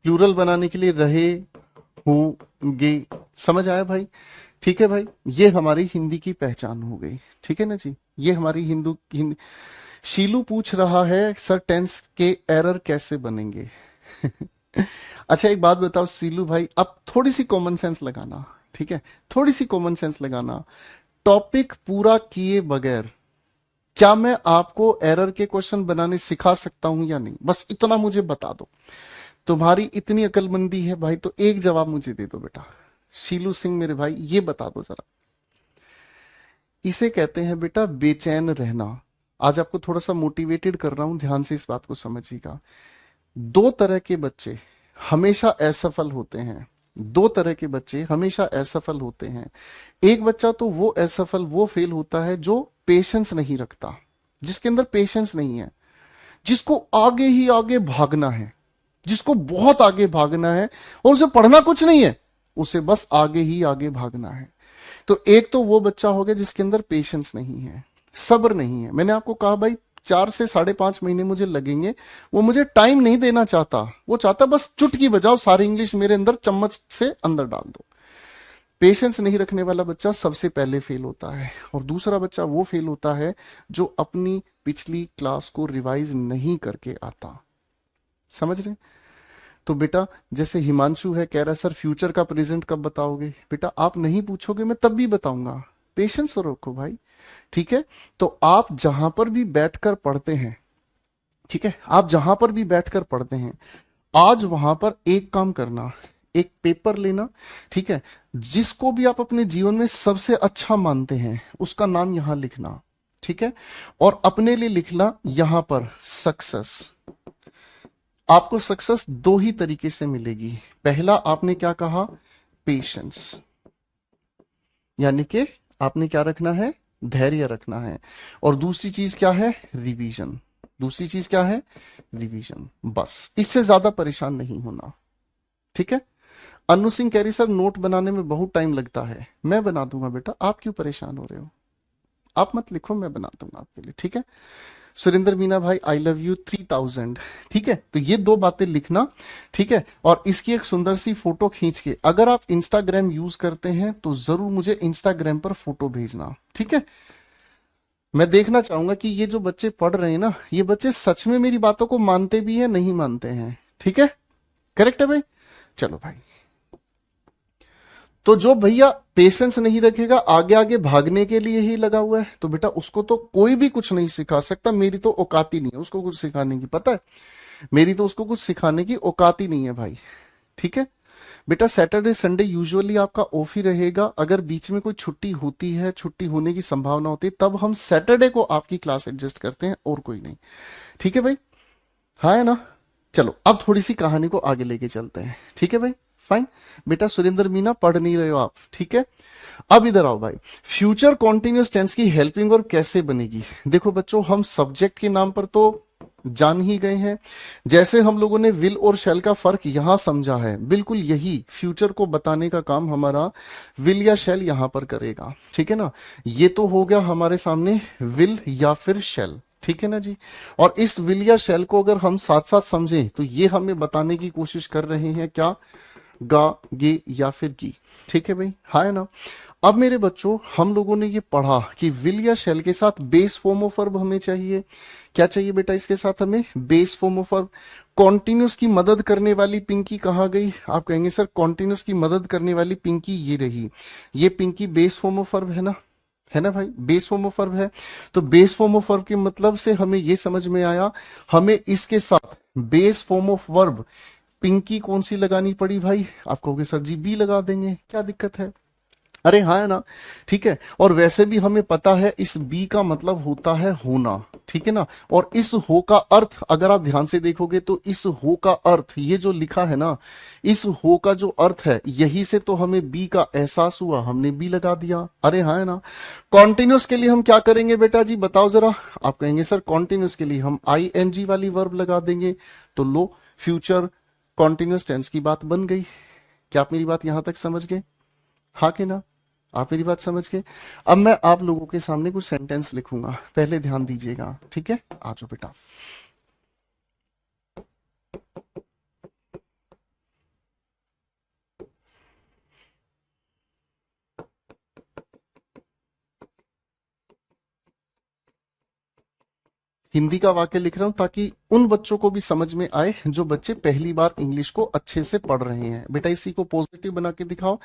प्लूरल बनाने के लिए रहे होंगे, समझ आया भाई, ठीक है भाई, ये हमारी हिंदी की पहचान हो गई, ठीक है ना जी, ये हमारी हिंदी। शीलू पूछ रहा है सर टेंस के एरर कैसे बनेंगे। अच्छा एक बात बताओ सीलू भाई, अब थोड़ी सी कॉमन सेंस लगाना, ठीक है, थोड़ी सी कॉमन सेंस लगाना। टॉपिक पूरा किए बगैर क्या मैं आपको एरर के क्वेश्चन बनाने सिखा सकता हूं या नहीं, बस इतना मुझे बता दो। तुम्हारी इतनी अकलमंदी है भाई, तो एक जवाब मुझे दे दो बेटा, शीलू सिंह मेरे भाई, ये बता दो जरा। इसे कहते हैं बेटा बेचैन रहना। आज आपको थोड़ा सा मोटिवेटेड कर रहा हूं, ध्यान से इस बात को समझिएगा। दो तरह के बच्चे हमेशा असफल होते हैं। दो तरह के बच्चे हमेशा असफल होते हैं। एक बच्चा तो वो असफल, वो फेल होता है जो पेशेंस नहीं रखता, जिसके अंदर पेशेंस नहीं है, जिसको आगे ही आगे भागना है, जिसको बहुत आगे भागना है और उसे पढ़ना कुछ नहीं है, उसे बस आगे ही आगे भागना है। तो एक तो वो बच्चा हो गया जिसके अंदर पेशेंस नहीं है, सब्र नहीं है। मैंने आपको कहा भाई 4 से 5.5 महीने मुझे लगेंगे, वो मुझे टाइम नहीं देना चाहता, वो चाहता बस चुटकी बजाओ, सारी इंग्लिश मेरे अंदर चम्मच से अंदर डाल दो। पेशेंस नहीं रखने वाला बच्चा सबसे पहले फेल होता है। और दूसरा बच्चा वो फेल होता है जो अपनी पिछली क्लास को रिवाइज नहीं करके आता। समझ रहे? तो बेटा जैसे हिमांशु है, कह रहा है सर फ्यूचर का प्रेजेंट कब बताओगे? बेटा आप नहीं पूछोगे मैं तब भी बताऊंगा, पेशेंस रखो भाई। ठीक है? तो आप जहां पर भी बैठकर पढ़ते हैं, ठीक है, आप जहां पर भी बैठकर पढ़ते हैं, आज वहां पर एक काम करना, एक पेपर लेना, ठीक है, जिसको भी आप अपने जीवन में सबसे अच्छा मानते हैं उसका नाम यहां लिखना, ठीक है, और अपने लिए लिखना यहां पर सक्सेस। आपको सक्सेस दो ही तरीके से मिलेगी। पहला आपने क्या कहा? पेशेंस, यानी कि आपने क्या रखना है? धैर्य रखना है। और दूसरी चीज क्या है? रिवीजन। दूसरी चीज क्या है? रिवीजन। बस इससे ज्यादा परेशान नहीं होना। ठीक है? अनु सिंह कह रही सर नोट बनाने में बहुत टाइम लगता है। मैं बना दूंगा बेटा, आप क्यों परेशान हो रहे हो? आप मत लिखो, मैं बना दूंगा आपके लिए। ठीक है? सुरेंद्र मीना भाई आई लव यू 3000। ठीक है, तो ये दो बातें लिखना। ठीक है, और इसकी एक सुंदर सी फोटो खींच के, अगर आप इंस्टाग्राम यूज करते हैं तो जरूर मुझे इंस्टाग्राम पर फोटो भेजना। ठीक है? मैं देखना चाहूंगा कि ये जो बच्चे पढ़ रहे हैं ना, ये बच्चे सच में मेरी बातों को मानते भी हैं नहीं मानते हैं। ठीक है? करेक्ट है भाई? चलो भाई, तो जो भैया पेशेंस नहीं रखेगा, आगे आगे भागने के लिए ही लगा हुआ है, तो बेटा उसको तो कोई भी कुछ नहीं सिखा सकता। मेरी तो औकात ही नहीं है उसको कुछ सिखाने की, पता है? मेरी तो उसको कुछ सिखाने की औकात ही नहीं है भाई। ठीक है बेटा, सैटरडे संडे यूजुअली आपका ऑफ ही रहेगा। अगर बीच में कोई छुट्टी होती है, छुट्टी होने की संभावना होती है, तब हम सैटरडे को आपकी क्लास एडजस्ट करते हैं, और कोई नहीं। ठीक है भाई? हाँ है ना? चलो अब थोड़ी सी कहानी को आगे लेके चलते हैं। ठीक है भाई? फाइन। बेटा सुरेंद्र मीना पढ़ नहीं रहे हो आप, ठीक है? अब इधर आओ भाई। फ्यूचर कॉन्टिन्यूस टेंस की हेल्पिंग वर्ब कैसे बनेगी? देखो बच्चों, हम सब्जेक्ट के नाम पर तो जान ही गए हैं। जैसे हम लोगों ने विल और शैल का फर्क यहां समझा है, बिल्कुल यही फ्यूचर को बताने का काम हमारा विल या शैल यहां पर करेगा। ठीक है ना? ये तो हो गया हमारे सामने विल या फिर शैल। ठीक है ना जी? और इस विल या शैल को अगर हम साथ साथ समझें तो ये हमें बताने की कोशिश कर रहे हैं क्या? गा, गे या फिर की। ठीक है भाई? हाँ है ना? अब मेरे बच्चों, हम लोगों ने ये पढ़ा कि विल या शेल के साथ बेस फॉर्म ऑफ वर्ब हमें चाहिए। क्या चाहिए बेटा इसके साथ? हमें base form of verb. Continuous की मदद करने वाली पिंकी कहाँ गई? आप कहेंगे सर कॉन्टिन्यूस की मदद करने वाली पिंकी ये रही। ये Pinky base form of verb है ना? है ना भाई? बेस फॉर्म ऑफ वर्ब है। तो बेस फॉर्म ऑफ वर्ब के मतलब से हमें ये समझ में आया, हमें इसके साथ base form of verb Pinky कौन सी लगानी पड़ी भाई? आप कहोगे सर जी बी लगा देंगे, क्या दिक्कत है? अरे हाँ है ना? ठीक है, और वैसे भी हमें पता है इस बी का मतलब होता है होना। ठीक है ना? और इस हो का अर्थ अगर आप ध्यान से देखोगे तो इस हो का अर्थ, ये जो लिखा है ना, इस हो का जो अर्थ है, यही से तो हमें बी का एहसास हुआ, हमने बी लगा दिया। अरे हाँ है ना? कॉन्टिन्यूस के लिए हम क्या करेंगे बेटा जी, बताओ जरा। आप कहेंगे सर कॉन्टिन्यूस के लिए हम आई एन जी वाली वर्ब लगा देंगे। तो लो, फ्यूचर कॉन्टिन्यूस टेंस की बात बन गई। क्या आप मेरी बात यहां तक समझ गए? हाँ कि ना? आप मेरी बात समझ गए? अब मैं आप लोगों के सामने कुछ सेंटेंस लिखूंगा, पहले ध्यान दीजिएगा। ठीक है? आ जाओ बेटा। हिंदी का वाक्य लिख रहा हूं ताकि उन बच्चों को भी समझ में आए जो बच्चे पहली बार इंग्लिश को अच्छे से पढ़ रहे हैं। बेटा इसी को पॉजिटिव बना के दिखाओ,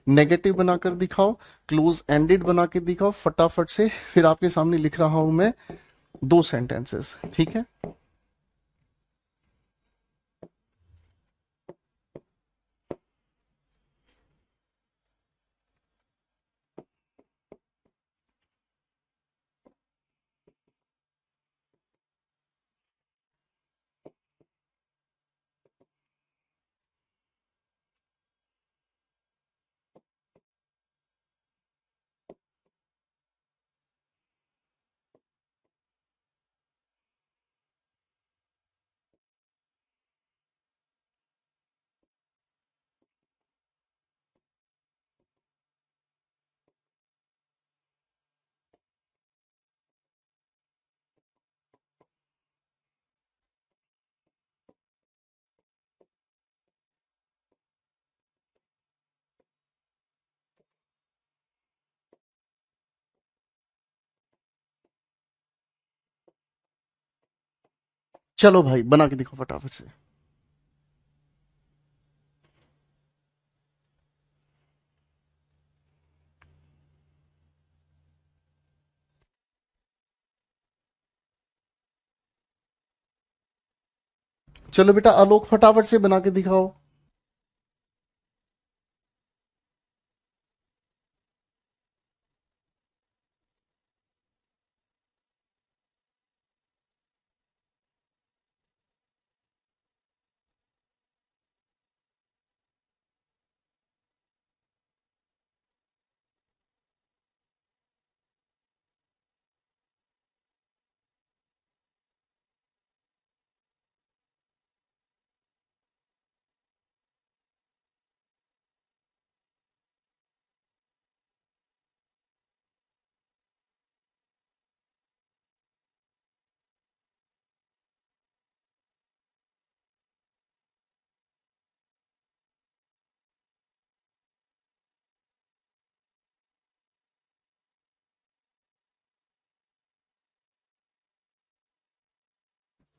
नेगेटिव बनाकर दिखाओ, क्लोज एंडेड बना के दिखाओ फटाफट से। फिर आपके सामने लिख रहा हूं मैं दो सेंटेंसेस। ठीक है? चलो भाई बना के दिखो फटाफट से। चलो बेटा आलोक फटाफट से बना के दिखाओ।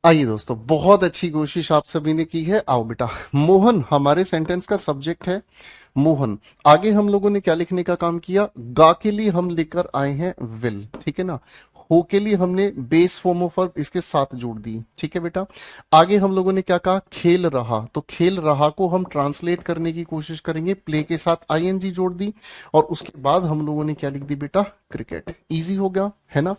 आइए दोस्तों, बहुत अच्छी कोशिश आप सभी ने की है। आओ बेटा, मोहन हमारे सेंटेंस का सब्जेक्ट है। मोहन, आगे हम लोगों ने क्या लिखने का काम किया? गा के लिए हम लेकर आए हैं विल, ठीक है ना। हो के लिए हमने बेस फॉर्म ऑफ वर्ब इसके साथ जोड़ दी, ठीक है बेटा। आगे हम लोगों ने क्या कहा? खेल रहा, तो खेल रहा को हम ट्रांसलेट करने की कोशिश करेंगे, प्ले के साथ आईएनजी जोड़ दी। और उसके बाद हम लोगों ने क्या लिख दी बेटा? क्रिकेट। इजी हो गया है ना।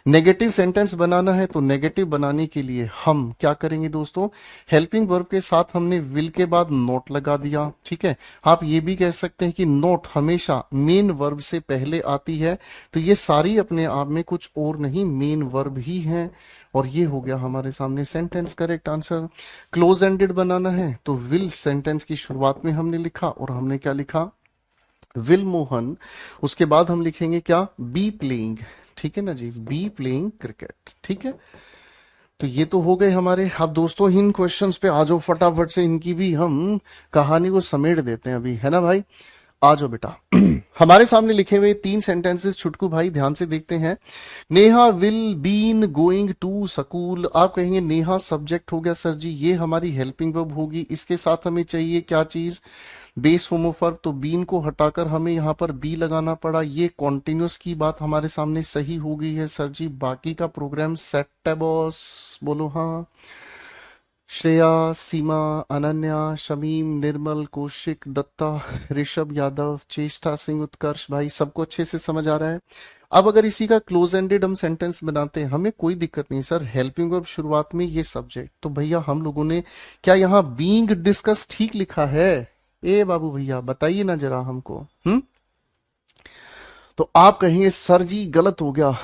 नेगेटिव सेंटेंस बनाना है तो नेगेटिव बनाने के लिए हम क्या करेंगे दोस्तों? हेल्पिंग वर्ब के साथ हमने विल के बाद नोट लगा दिया, ठीक है। आप ये भी कह सकते हैं कि नोट हमेशा मेन वर्ब से पहले आती है, तो ये सारी अपने आप में कुछ और नहीं, मेन वर्ब ही है। और ये हो गया हमारे सामने sentence, correct answer. Close ended बनाना है तो विल सेंटेंस की शुरुआत में हमने लिखा, और हमने क्या लिखा? विल मोहन। उसके बाद हम लिखेंगे क्या? बी प्लेइंग, ठीक है ना जी, बी प्लेइंग क्रिकेट, ठीक है। तो ये तो हो गए हमारे। अब दोस्तों इन क्वेश्चंस पे आ जाओ फटाफट से, इनकी भी हम कहानी को समेट देते हैं अभी, है ना भाई। आ जाओ बेटा। हमारे सामने लिखे हुए 3 सेंटेंसेस छुटकू भाई ध्यान से देखते हैं। Neha will been going to school. आप कहेंगे नेहा सब्जेक्ट हो गया सर जी, ये हमारी हेल्पिंग वर्ब होगी, इसके साथ हमें चाहिए क्या चीज? Base form of verb. तो बीन को हटाकर हमें यहाँ पर बी लगाना पड़ा। ये कॉन्टिन्यूस की बात हमारे सामने सही हो गई है सर जी। बाकी का प्रोग्राम सेट है बॉस, बोलो हाँ। श्रेया, सीमा, अनन्या, शमीम, निर्मल, कौशिक, दत्ता, ऋषभ यादव, चेष्टा सिंह, उत्कर्ष भाई, सबको अच्छे से समझ आ रहा है। अब अगर इसी का क्लोज एंडेड हम सेंटेंस बनाते हैं, हमें कोई दिक्कत नहीं सर, हेल्पिंग वर्ब शुरुआत में ये सब्जेक्ट, तो भैया हम लोगों ने क्या यहाँ बीइंग डिस्कस ठीक लिखा है? ए बाबू भैया बताइए ना जरा हमको। तो आप कहेंगे सर जी गलत हो गया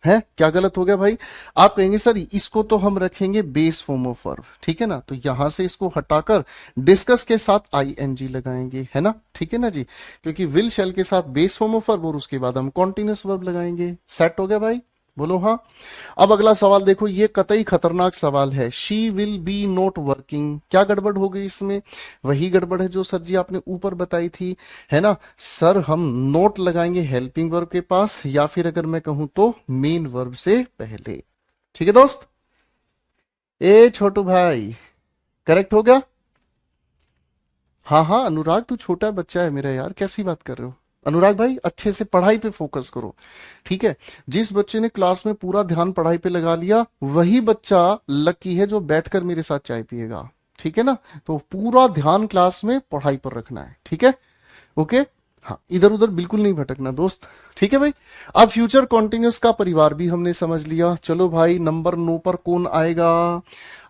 है। क्या गलत हो गया भाई? आप कहेंगे सर इसको तो हम रखेंगे बेस फॉर्म ऑफ वर्ब, ठीक है ना। तो यहां से इसको हटाकर डिस्कस के साथ आईएनजी लगाएंगे, है ना, ठीक है ना जी। क्योंकि विल शेल के साथ बेस फॉर्म ऑफ वर्ब और उसके बाद हम कॉन्टिन्यूस वर्ब लगाएंगे। सेट हो गया भाई, बोलो हाँ। अब अगला सवाल देखो, ये कतई खतरनाक सवाल है। She will be not working, क्या गड़बड़ हो गई इसमें? वही गड़बड़ है जो सर जी आपने ऊपर बताई थी, है ना। सर हम नोट लगाएंगे हेल्पिंग वर्ब के पास, या फिर अगर मैं कहूं तो मेन वर्ब से पहले, ठीक है दोस्त। ए छोटू भाई, करेक्ट हो गया। हाँ हाँ अनुराग, तू छोटा बच्चा है मेरा यार, कैसी बात कर रहे हो? अनुराग भाई अच्छे से पढ़ाई पे फोकस करो, ठीक है। जिस बच्चे ने क्लास में पूरा ध्यान पढ़ाई पे लगा लिया, वही बच्चा लकी है जो बैठकर मेरे साथ चाय पिएगा, ठीक है ना। तो पूरा ध्यान क्लास में पढ़ाई पर रखना है, ठीक है। ओके। हाँ, इधर उधर बिल्कुल नहीं भटकना दोस्त, ठीक है भाई। अब फ्यूचर कॉन्टिन्यूस का परिवार भी हमने समझ लिया। चलो भाई नंबर 9 पर कौन आएगा?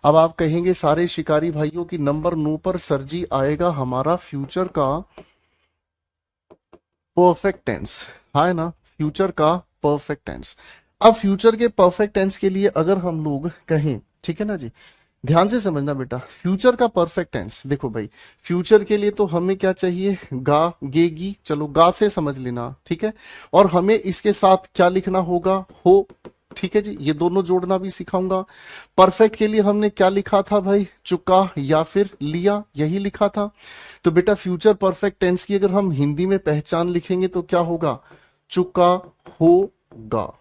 अब आप कहेंगे सारे शिकारी भाइयों की नंबर 9 पर सर जी आएगा हमारा फ्यूचर का परफेक्ट टेंस, है ना, फ्यूचर का परफेक्ट टेंस। अब फ्यूचर के परफेक्ट टेंस के लिए अगर हम लोग कहें, ठीक है ना जी, ध्यान से समझना बेटा, फ्यूचर का परफेक्ट टेंस देखो भाई, फ्यूचर के लिए तो हमें क्या चाहिए? गा, गेगी, चलो गा से समझ लेना, ठीक है। और हमें इसके साथ क्या लिखना होगा? हो, ठीक है जी, ये दोनों जोड़ना भी सिखाऊंगा। परफेक्ट के लिए हमने क्या लिखा था भाई? चुका या फिर लिया, यही लिखा था। तो बेटा फ्यूचर परफेक्ट टेंस की अगर हम हिंदी में पहचान लिखेंगे तो क्या होगा? चुका होगा,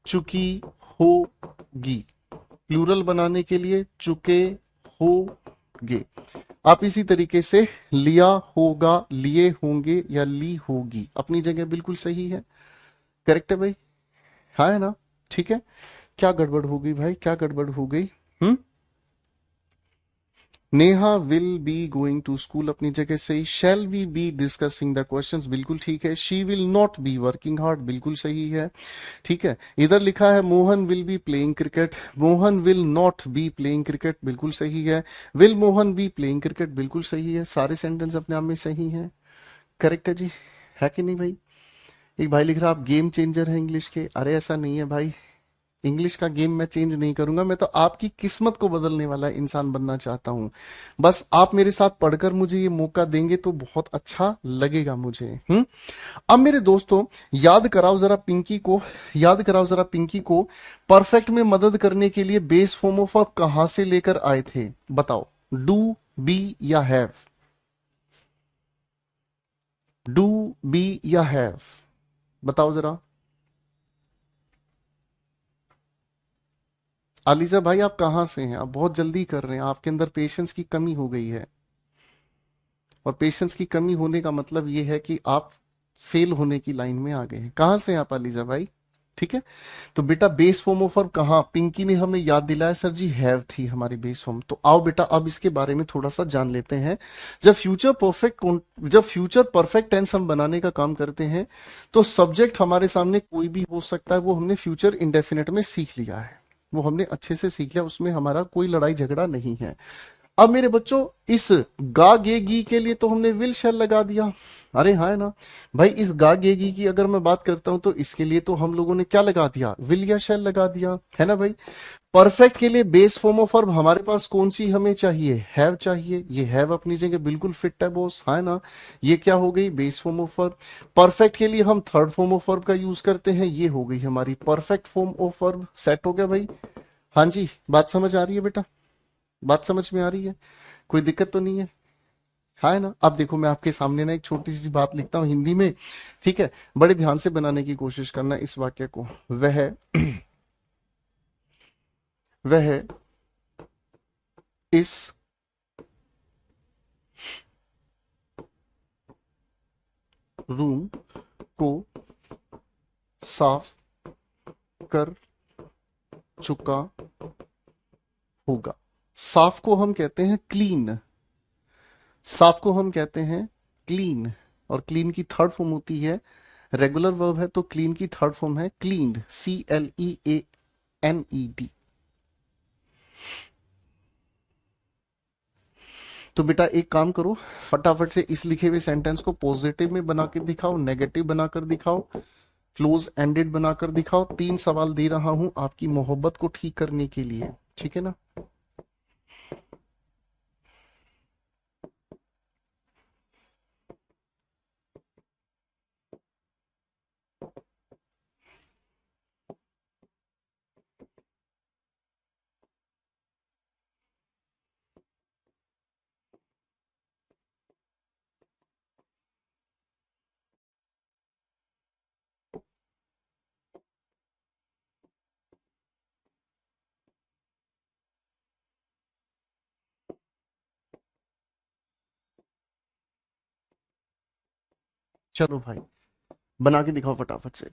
चुकी होगी, प्लूरल बनाने के लिए चुके होगे। आप इसी तरीके से लिया होगा, लिए होंगे या ली होगी, अपनी जगह बिल्कुल सही है। करेक्ट है भाई? हाँ है ना? ठीक है। क्या गड़बड़ हो गई भाई, क्या गड़बड़ हो गई? हम्म। Neha will be going to school, अपनी जगह सही। Shall we be discussing the questions, बिल्कुल ठीक है। She will not be working hard, बिल्कुल सही है। ठीक है। इधर लिखा है Mohan will be playing cricket, Mohan will not be playing cricket, बिल्कुल सही है। Will Mohan be playing cricket, बिल्कुल सही है। सारे सेंटेंस अपने आप में सही हैं। करेक्ट है जी। है कि नहीं भाई? एक भाई लिख रहा आप गेम चेंजर है इंग्लिश के। अरे ऐसा नहीं है भाई, इंग्लिश का गेम मैं चेंज नहीं करूंगा, मैं तो आपकी किस्मत को बदलने वाला इंसान बनना चाहता हूं। बस आप मेरे साथ पढ़कर मुझे ये मौका देंगे तो बहुत अच्छा लगेगा मुझे। अब मेरे दोस्तों, याद कराओ जरा पिंकी को, याद कराओ जरा पिंकी को, परफेक्ट में मदद करने के लिए बेस फॉर्म ऑफ वर्ब कहां से लेकर आए थे? बताओ। डू, बी या हैव? डू, बी या हैव? बताओ जरा। अलीजा भाई आप कहाँ से हैं? आप बहुत जल्दी कर रहे हैं, आपके अंदर पेशेंस की कमी हो गई है। और पेशेंस की कमी होने का मतलब ये है कि आप फेल होने की लाइन में आ गए हैं। कहाँ से हैं आप अलीजा भाई? ठीक है। तो बेटा बेस फॉर्म ऑफ वर्ब कहाँ, पिंकी ने हमें याद दिलाया सर जी, हैव थी हमारी बेस फॉर्म। तो आओ बेटा अब इसके बारे में थोड़ा सा जान लेते हैं। जब फ्यूचर परफेक्ट टेंस हम बनाने का काम करते हैं तो सब्जेक्ट हमारे सामने कोई भी हो सकता है, वो हमने फ्यूचर इंडेफिनेट में सीख लिया है, वो हमने अच्छे से सीख लिया, उसमें हमारा कोई लड़ाई झगड़ा नहीं है। अब मेरे बच्चों, इस गा गे गी के लिए तो हमने विल शैल लगा दिया। अरे हाँ है ना भाई? इस गा गे गी की अगर मैं बात करता हूं तो इसके लिए तो हम लोगों ने क्या लगा दिया? विल या शैल लगा दिया, है ना भाई? परफेक्ट के लिए बेस फॉर्म ऑफ वर्ब हमारे पास कौन सी हमें चाहिए? हैव चाहिए। ये हैव अपनी जगह बिल्कुल फिट है बॉस, है ना? ये क्या हो गई? Base form of verb. Perfect के लिए हम थर्ड फॉर्म ऑफ वर्ब का यूज करते हैं, ये हो गई हमारी perfect form of verb. Set हो गया भाई? हाँ जी, बात समझ आ रही है बेटा? बात समझ में आ रही है? कोई दिक्कत तो नहीं है? हाँ है ना? अब देखो मैं आपके सामने ना एक छोटी सी बात लिखता हूँ हिंदी में, ठीक है? बड़े ध्यान से बनाने की कोशिश करना इस वाक्य को। वह वह इस रूम को साफ कर चुका होगा। साफ को हम कहते हैं क्लीन, साफ को हम कहते हैं क्लीन। और क्लीन की थर्ड फॉर्म होती है, रेगुलर वर्ब है तो क्लीन की थर्ड फॉर्म है क्लीन्ड, CLEANED। तो बेटा एक काम करो, फटाफट से इस लिखे हुए सेंटेंस को पॉजिटिव में बना के दिखाओ, नेगेटिव बनाकर दिखाओ, क्लोज एंडेड बनाकर दिखाओ। 3 सवाल दे रहा हूं आपकी मोहब्बत को ठीक करने के लिए, ठीक है ना? चलो भाई, बना के दिखाओ फटाफट से।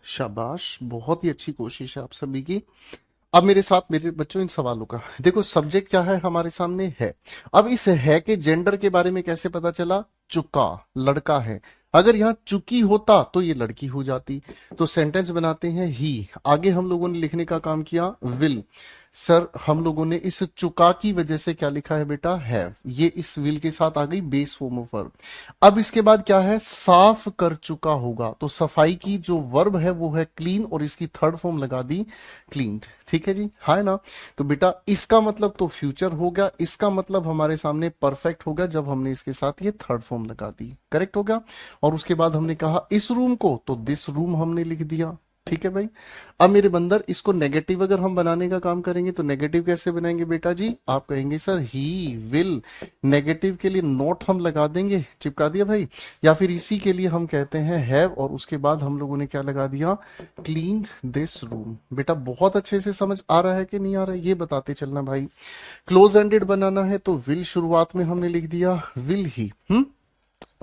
शाबाश, बहुत ही अच्छी कोशिश है आप सभी की। अब मेरे साथ मेरे बच्चों इन सवालों का देखो, सब्जेक्ट क्या है हमारे सामने है। अब इस है के जेंडर के बारे में कैसे पता चला? चुका, लड़का है। अगर यहाँ चुकी होता तो ये लड़की हो जाती। तो सेंटेंस बनाते हैं ही, आगे हम लोगों ने लिखने का काम किया विल। सर हम लोगों ने इस चुका की वजह से क्या लिखा है बेटा? हैव। ये इस विल के साथ आ गई बेस फॉर्म ऑफ वर्ब। अब इसके बाद क्या है? साफ कर चुका होगा, तो सफाई की जो वर्ब है वो है क्लीन, और इसकी थर्ड फॉर्म लगा दी क्लीन्ड। ठीक है जी, हाँ है ना? तो बेटा इसका मतलब तो फ्यूचर हो गया, इसका मतलब हमारे सामने परफेक्ट होगा जब हमने इसके साथ ये थर्ड फॉर्म लगा दी। करेक्ट होगा। और उसके बाद हमने कहा इस रूम को, तो दिस रूम हमने लिख दिया। ठीक है भाई। अब मेरे बंदर इसको नेगेटिव अगर हम बनाने का काम करेंगे तो नेगेटिव कैसे बनाएंगे बेटा जी? आप कहेंगे सर ही विल, नेगेटिव के लिए नोट हम लगा देंगे, चिपका दिया भाई। या फिर इसी के लिए हम कहते हैं हैव, और उसके बाद हम लोगों ने क्या लगा दिया? Clean this room. बेटा बहुत अच्छे से समझ आ रहा है कि नहीं आ रहा है, ये बताते चलना भाई। क्लोज एंडेड बनाना है तो विल शुरुआत में हमने लिख दिया विल ही।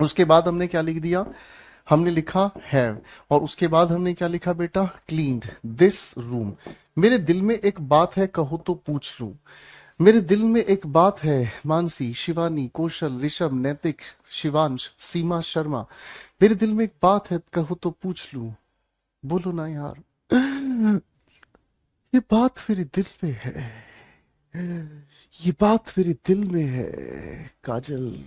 उसके बाद हमने क्या लिख दिया? हमने लिखा हैव। और उसके बाद हमने क्या लिखा बेटा? Cleaned this room. मेरे दिल में एक बात है, कहो तो पूछ लूं। मेरे दिल में एक बात है, मानसी, शिवानी, कौशल, ऋषभ, नैतिक, शिवांश, सीमा शर्मा। मेरे दिल में एक बात है, कहो तो पूछ लूं। बोलो ना यार। ये बात मेरे दिल में है, ये बात मेरे दिल में है काजल।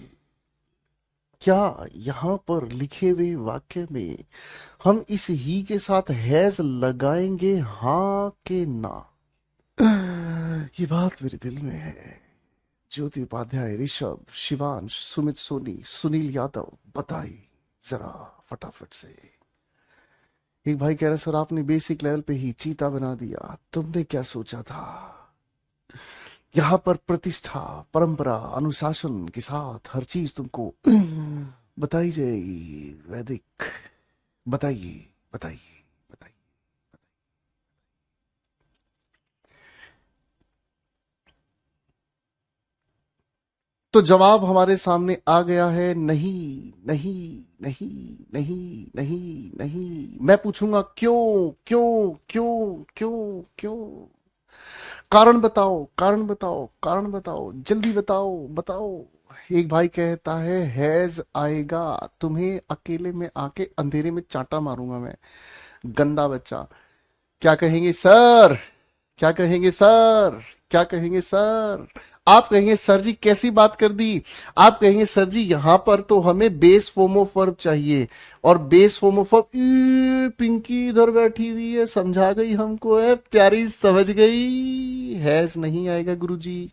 क्या यहाँ पर लिखे हुए वाक्य में हम इस ही के साथ हैज लगाएंगे, हाँ के ना? ये बात मेरे दिल में है। ज्योति उपाध्याय, ऋषभ, शिवांश, सुमित सोनी, सुनील यादव, बताइए जरा फटाफट से। एक भाई कह रहा सर आपने बेसिक लेवल पे ही चीता बना दिया, तुमने क्या सोचा था? यहाँ पर प्रतिष्ठा, परंपरा, अनुशासन के साथ हर चीज तुमको बताई जाएगी। वैदिक, बताइए बताइए बताइए। तो जवाब हमारे सामने आ गया है नहीं, नहीं, नहीं, नहीं, नहीं, नहीं। मैं पूछूंगा क्यों, क्यों, क्यों, क्यों, क्यों? कारण बताओ, कारण बताओ, कारण बताओ, जल्दी बताओ, बताओ। एक भाई कहता है हैज आएगा, तुम्हें अकेले में आके अंधेरे में चांटा मारूंगा मैं, गंदा बच्चा। क्या कहेंगे सर? क्या कहेंगे सर? क्या कहेंगे सर? आप कहेंगे सर जी कैसी बात कर दी? आप कहेंगे सर जी यहां पर तो हमें बेस फॉर्म ऑफ वर्ब चाहिए, और base form of verb, Pinky इधर बैठी हुई है, समझा गई हमको, है प्यारी, समझ गई। हैज नहीं आएगा गुरुजी।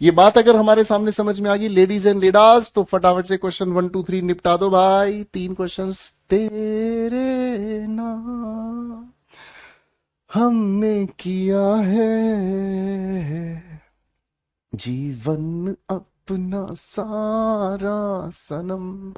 ये बात अगर हमारे सामने समझ में आ गई लेडीज एंड लेडास, तो फटाफट से क्वेश्चन 1 2 3 निपटा दो भाई। 3 क्वेश्चन तेरे नाम हमने किया है, जीवन अपना सारा सनम।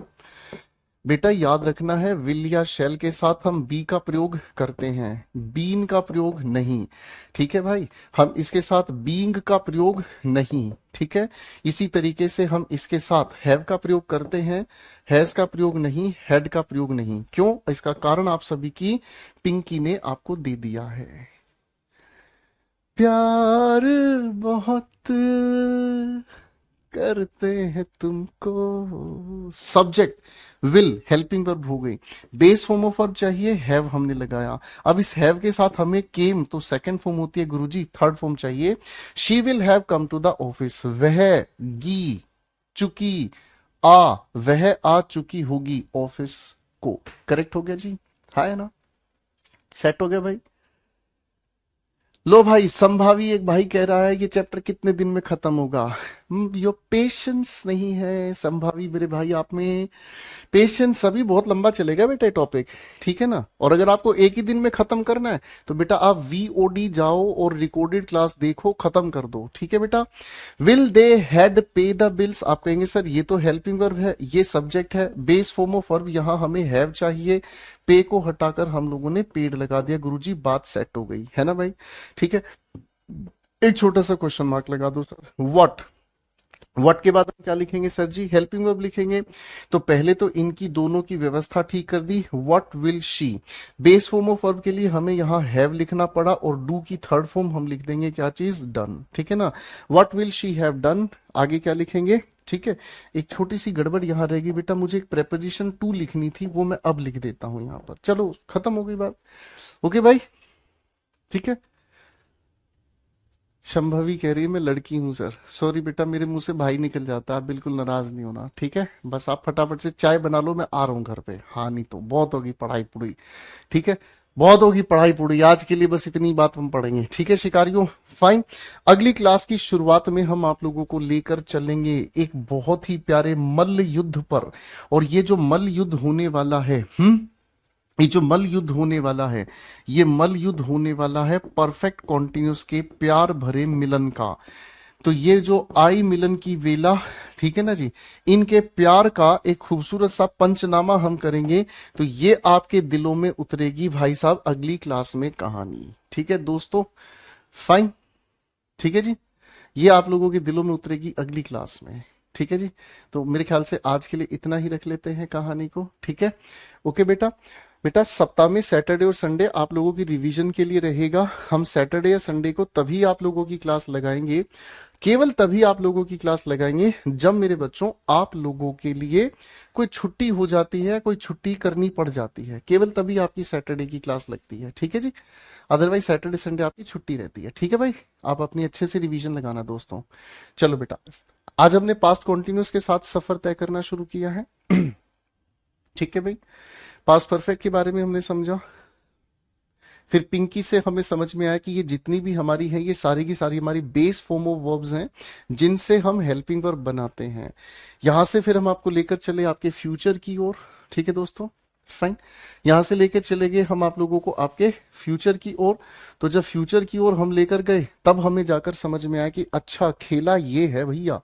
बेटा याद रखना है, विल या शेल के साथ हम बी का प्रयोग करते हैं, बीन का प्रयोग नहीं। ठीक है भाई, हम इसके साथ बीइंग का प्रयोग नहीं। ठीक है, इसी तरीके से हम इसके साथ हैव का प्रयोग करते हैं, हैज का प्रयोग नहीं, हैड का प्रयोग नहीं। क्यों? इसका कारण आप सभी की पिंकी ने आपको दे दिया है। प्यार बहुत करते हैं तुमको। सब्जेक्ट विल, हेल्पिंग वर्ब हो गई। बेस फॉर्म ऑफ वर्ब चाहिए, हैव हमने लगाया। अब इस हैव के साथ हमें केम, तो सेकंड फॉर्म होती है गुरुजी, थर्ड फॉर्म चाहिए। She will have come to the office, वह गी, चुकी, आ, वह आ चुकी होगी ऑफिस को। करेक्ट हो गया जी, हाँ है ना? सेट हो गया भाई। लो भाई, संभावी एक भाई कह रहा है ये चैप्टर कितने दिन में खत्म होगा? यो पेशेंस नहीं है संभावी मेरे भाई आप में। पेशेंस अभी बहुत लंबा चलेगा बेटा टॉपिक, ठीक है ना? और अगर आपको एक ही दिन में खत्म करना है तो बेटा आप वीओडी जाओ और रिकॉर्डेड क्लास देखो, खत्म कर दो। ठीक है बेटा। विल दे हैड पे द बिल्स, आप कहेंगे सर ये तो हेल्पिंग वर्ब है, ये सब्जेक्ट है, बेस फॉर्म ऑफ वर्ब, यहां हमें हैव चाहिए। पे को हटाकर हम लोगों ने पेड लगा दिया गुरुजी, बात सेट हो गई है ना भाई? ठीक है, एक छोटा सा क्वेश्चन मार्क लगा दो सर। व्हाट व्हाट के बाद हम क्या लिखेंगे सर जी? हेल्पिंग वर्ब लिखेंगे। तो पहले तो इनकी दोनों की व्यवस्था ठीक कर दी। What will she, base form of verb के लिए हमें यहाँ हैव लिखना पड़ा, और डू की थर्ड फॉर्म हम लिख देंगे क्या चीज? डन। ठीक है ना? What will she have done, आगे क्या लिखेंगे? ठीक है। एक छोटी सी गड़बड़ यहाँ रहेगी बेटा, मुझे एक प्रेपोजिशन टू लिखनी थी, वो मैं अब लिख देता हूं यहाँ पर। चलो खत्म हो गई बात। ओके भाई, ठीक है। शंभवी कह रही है मैं लड़की हूँ सर। सॉरी बेटा, मेरे मुंह से भाई निकल जाता है, आप बिल्कुल नाराज नहीं होना, ठीक है? बस आप फटाफट से चाय बना लो, मैं आ रहा हूँ घर पे। हाँ नहीं तो बहुत होगी पढ़ाई पुढ़ी, ठीक है? बहुत होगी पढ़ाई पुढ़ी, आज के लिए बस इतनी बात हम पढ़ेंगे, ठीक है शिकारियों? फाइन। अगली क्लास की शुरुआत में हम आप लोगों को लेकर चलेंगे एक बहुत ही प्यारे मल्ल युद्ध पर। और ये जो मल्ल युद्ध होने वाला है, ये जो मल युद्ध होने वाला है, ये मल युद्ध होने वाला है परफेक्ट कॉन्टिन्यूस के प्यार भरे मिलन का। तो ये जो आई मिलन की वेला, ठीक है ना जी, इनके प्यार का एक खूबसूरत सा पंचनामा हम करेंगे। तो ये आपके दिलों में उतरेगी भाई साहब अगली क्लास में कहानी, ठीक है दोस्तों? फाइन, ठीक है जी। ये आप लोगों के दिलों में उतरेगी अगली क्लास में, ठीक है जी। तो मेरे ख्याल से आज के लिए इतना ही रख लेते हैं कहानी को, ठीक है? ओके बेटा। बेटा सप्ताह में सैटरडे और संडे आप लोगों की रिवीजन के लिए रहेगा। हम सैटरडे या संडे को तभी आप लोगों की क्लास लगाएंगे, केवल तभी आप लोगों की क्लास लगाएंगे जब मेरे बच्चों आप लोगों के लिए कोई छुट्टी हो जाती है, कोई छुट्टी करनी पड़ जाती है, केवल तभी आपकी सैटरडे की क्लास लगती है, ठीक है जी? अदरवाइज सैटरडे संडे आपकी छुट्टी रहती है, ठीक है भाई? आप अपनी अच्छे से रिवीजन लगाना दोस्तों। चलो बेटा, आज हमने पास्ट कॉन्टिन्यूस के साथ सफर तय करना शुरू किया है, ठीक है भाई? पास्ट परफेक्ट के बारे में हमने समझा, फिर पिंकी से हमें समझ में आया कि ये जितनी भी हमारी है ये सारी की सारी हमारी बेस फॉर्म ऑफ वर्ब्स हैं जिनसे हम हेल्पिंग वर्ब बनाते हैं। यहां से फिर हम आपको लेकर चले आपके फ्यूचर की ओर, ठीक है दोस्तों? फाइन। यहां से लेकर चले गए हम आप लोगों को आपके फ्यूचर की ओर। तो जब फ्यूचर की ओर हम लेकर गए तब हमें जाकर समझ में आया कि अच्छा खेला ये है भैया,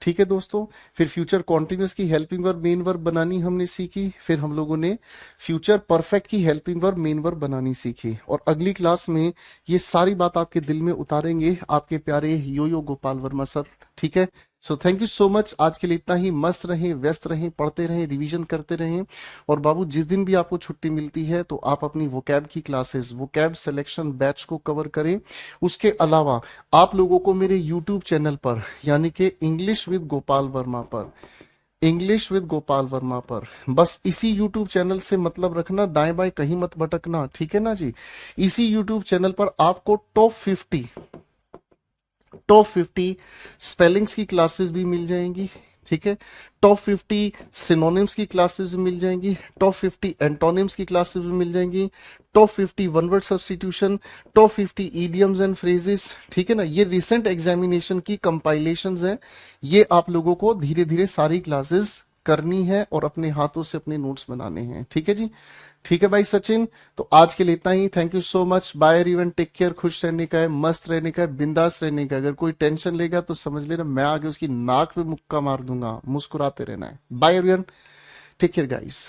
ठीक है दोस्तों? फिर फ्यूचर कॉन्टिन्यूस की हेल्पिंग वर्ब मेन वर्ब बनानी हमने सीखी। फिर हम लोगों ने फ्यूचर परफेक्ट की हेल्पिंग वर्ब मेन वर्ब बनानी सीखी। और अगली क्लास में ये सारी बात आपके दिल में उतारेंगे आपके प्यारे यो गोपाल वर्मा सर, ठीक है? So thank you so much. आज के लिए इतना ही। मस्त रहें, व्यस्त रहें, पढ़ते रहें, रिवीजन करते रहें। और बाबू जिस दिन भी आपको छुट्टी मिलती है तो आप अपनी वोकैब की क्लासेस, वोकैब सिलेक्शन बैच को कवर करें। उसके अलावा आप लोगों को मेरे यूट्यूब चैनल पर यानी कि इंग्लिश विद गोपाल वर्मा पर, इंग्लिश विद गोपाल वर्मा पर, बस इसी यूट्यूब चैनल से मतलब रखना, दाएं बाएं कहीं मत भटकना, ठीक है ना जी? इसी यूट्यूब चैनल पर आपको टॉप 50 स्पेलिंग्स की क्लासेस भी मिल जाएंगी, ठीक है? टॉप 50 सिनोनिम्स की क्लासेस भी मिल जाएंगी, टॉप 50 एंटोनिम्स की क्लासेस भी मिल जाएंगी, top 50 one word substitution, top 50 idioms and phrases, ठीक है ना? ये रिसेंट एग्जामिनेशन की कंपाइलेशंस हैं। ये आप लोगों को धीरे धीरे सारी क्लासेस करनी है और अपने हाथों से अपने नोट्स बनाने हैं, ठीक है जी? ठीक है भाई सचिन। तो आज के लिए इतना ही। Thank you so much. Bye everyone, take care. खुश रहने का है, मस्त रहने का है, बिंदास रहने का है। अगर कोई टेंशन लेगा तो समझ लेना मैं आगे उसकी नाक पे मुक्का मार दूंगा। मुस्कुराते रहना है। Bye everyone, take care guys.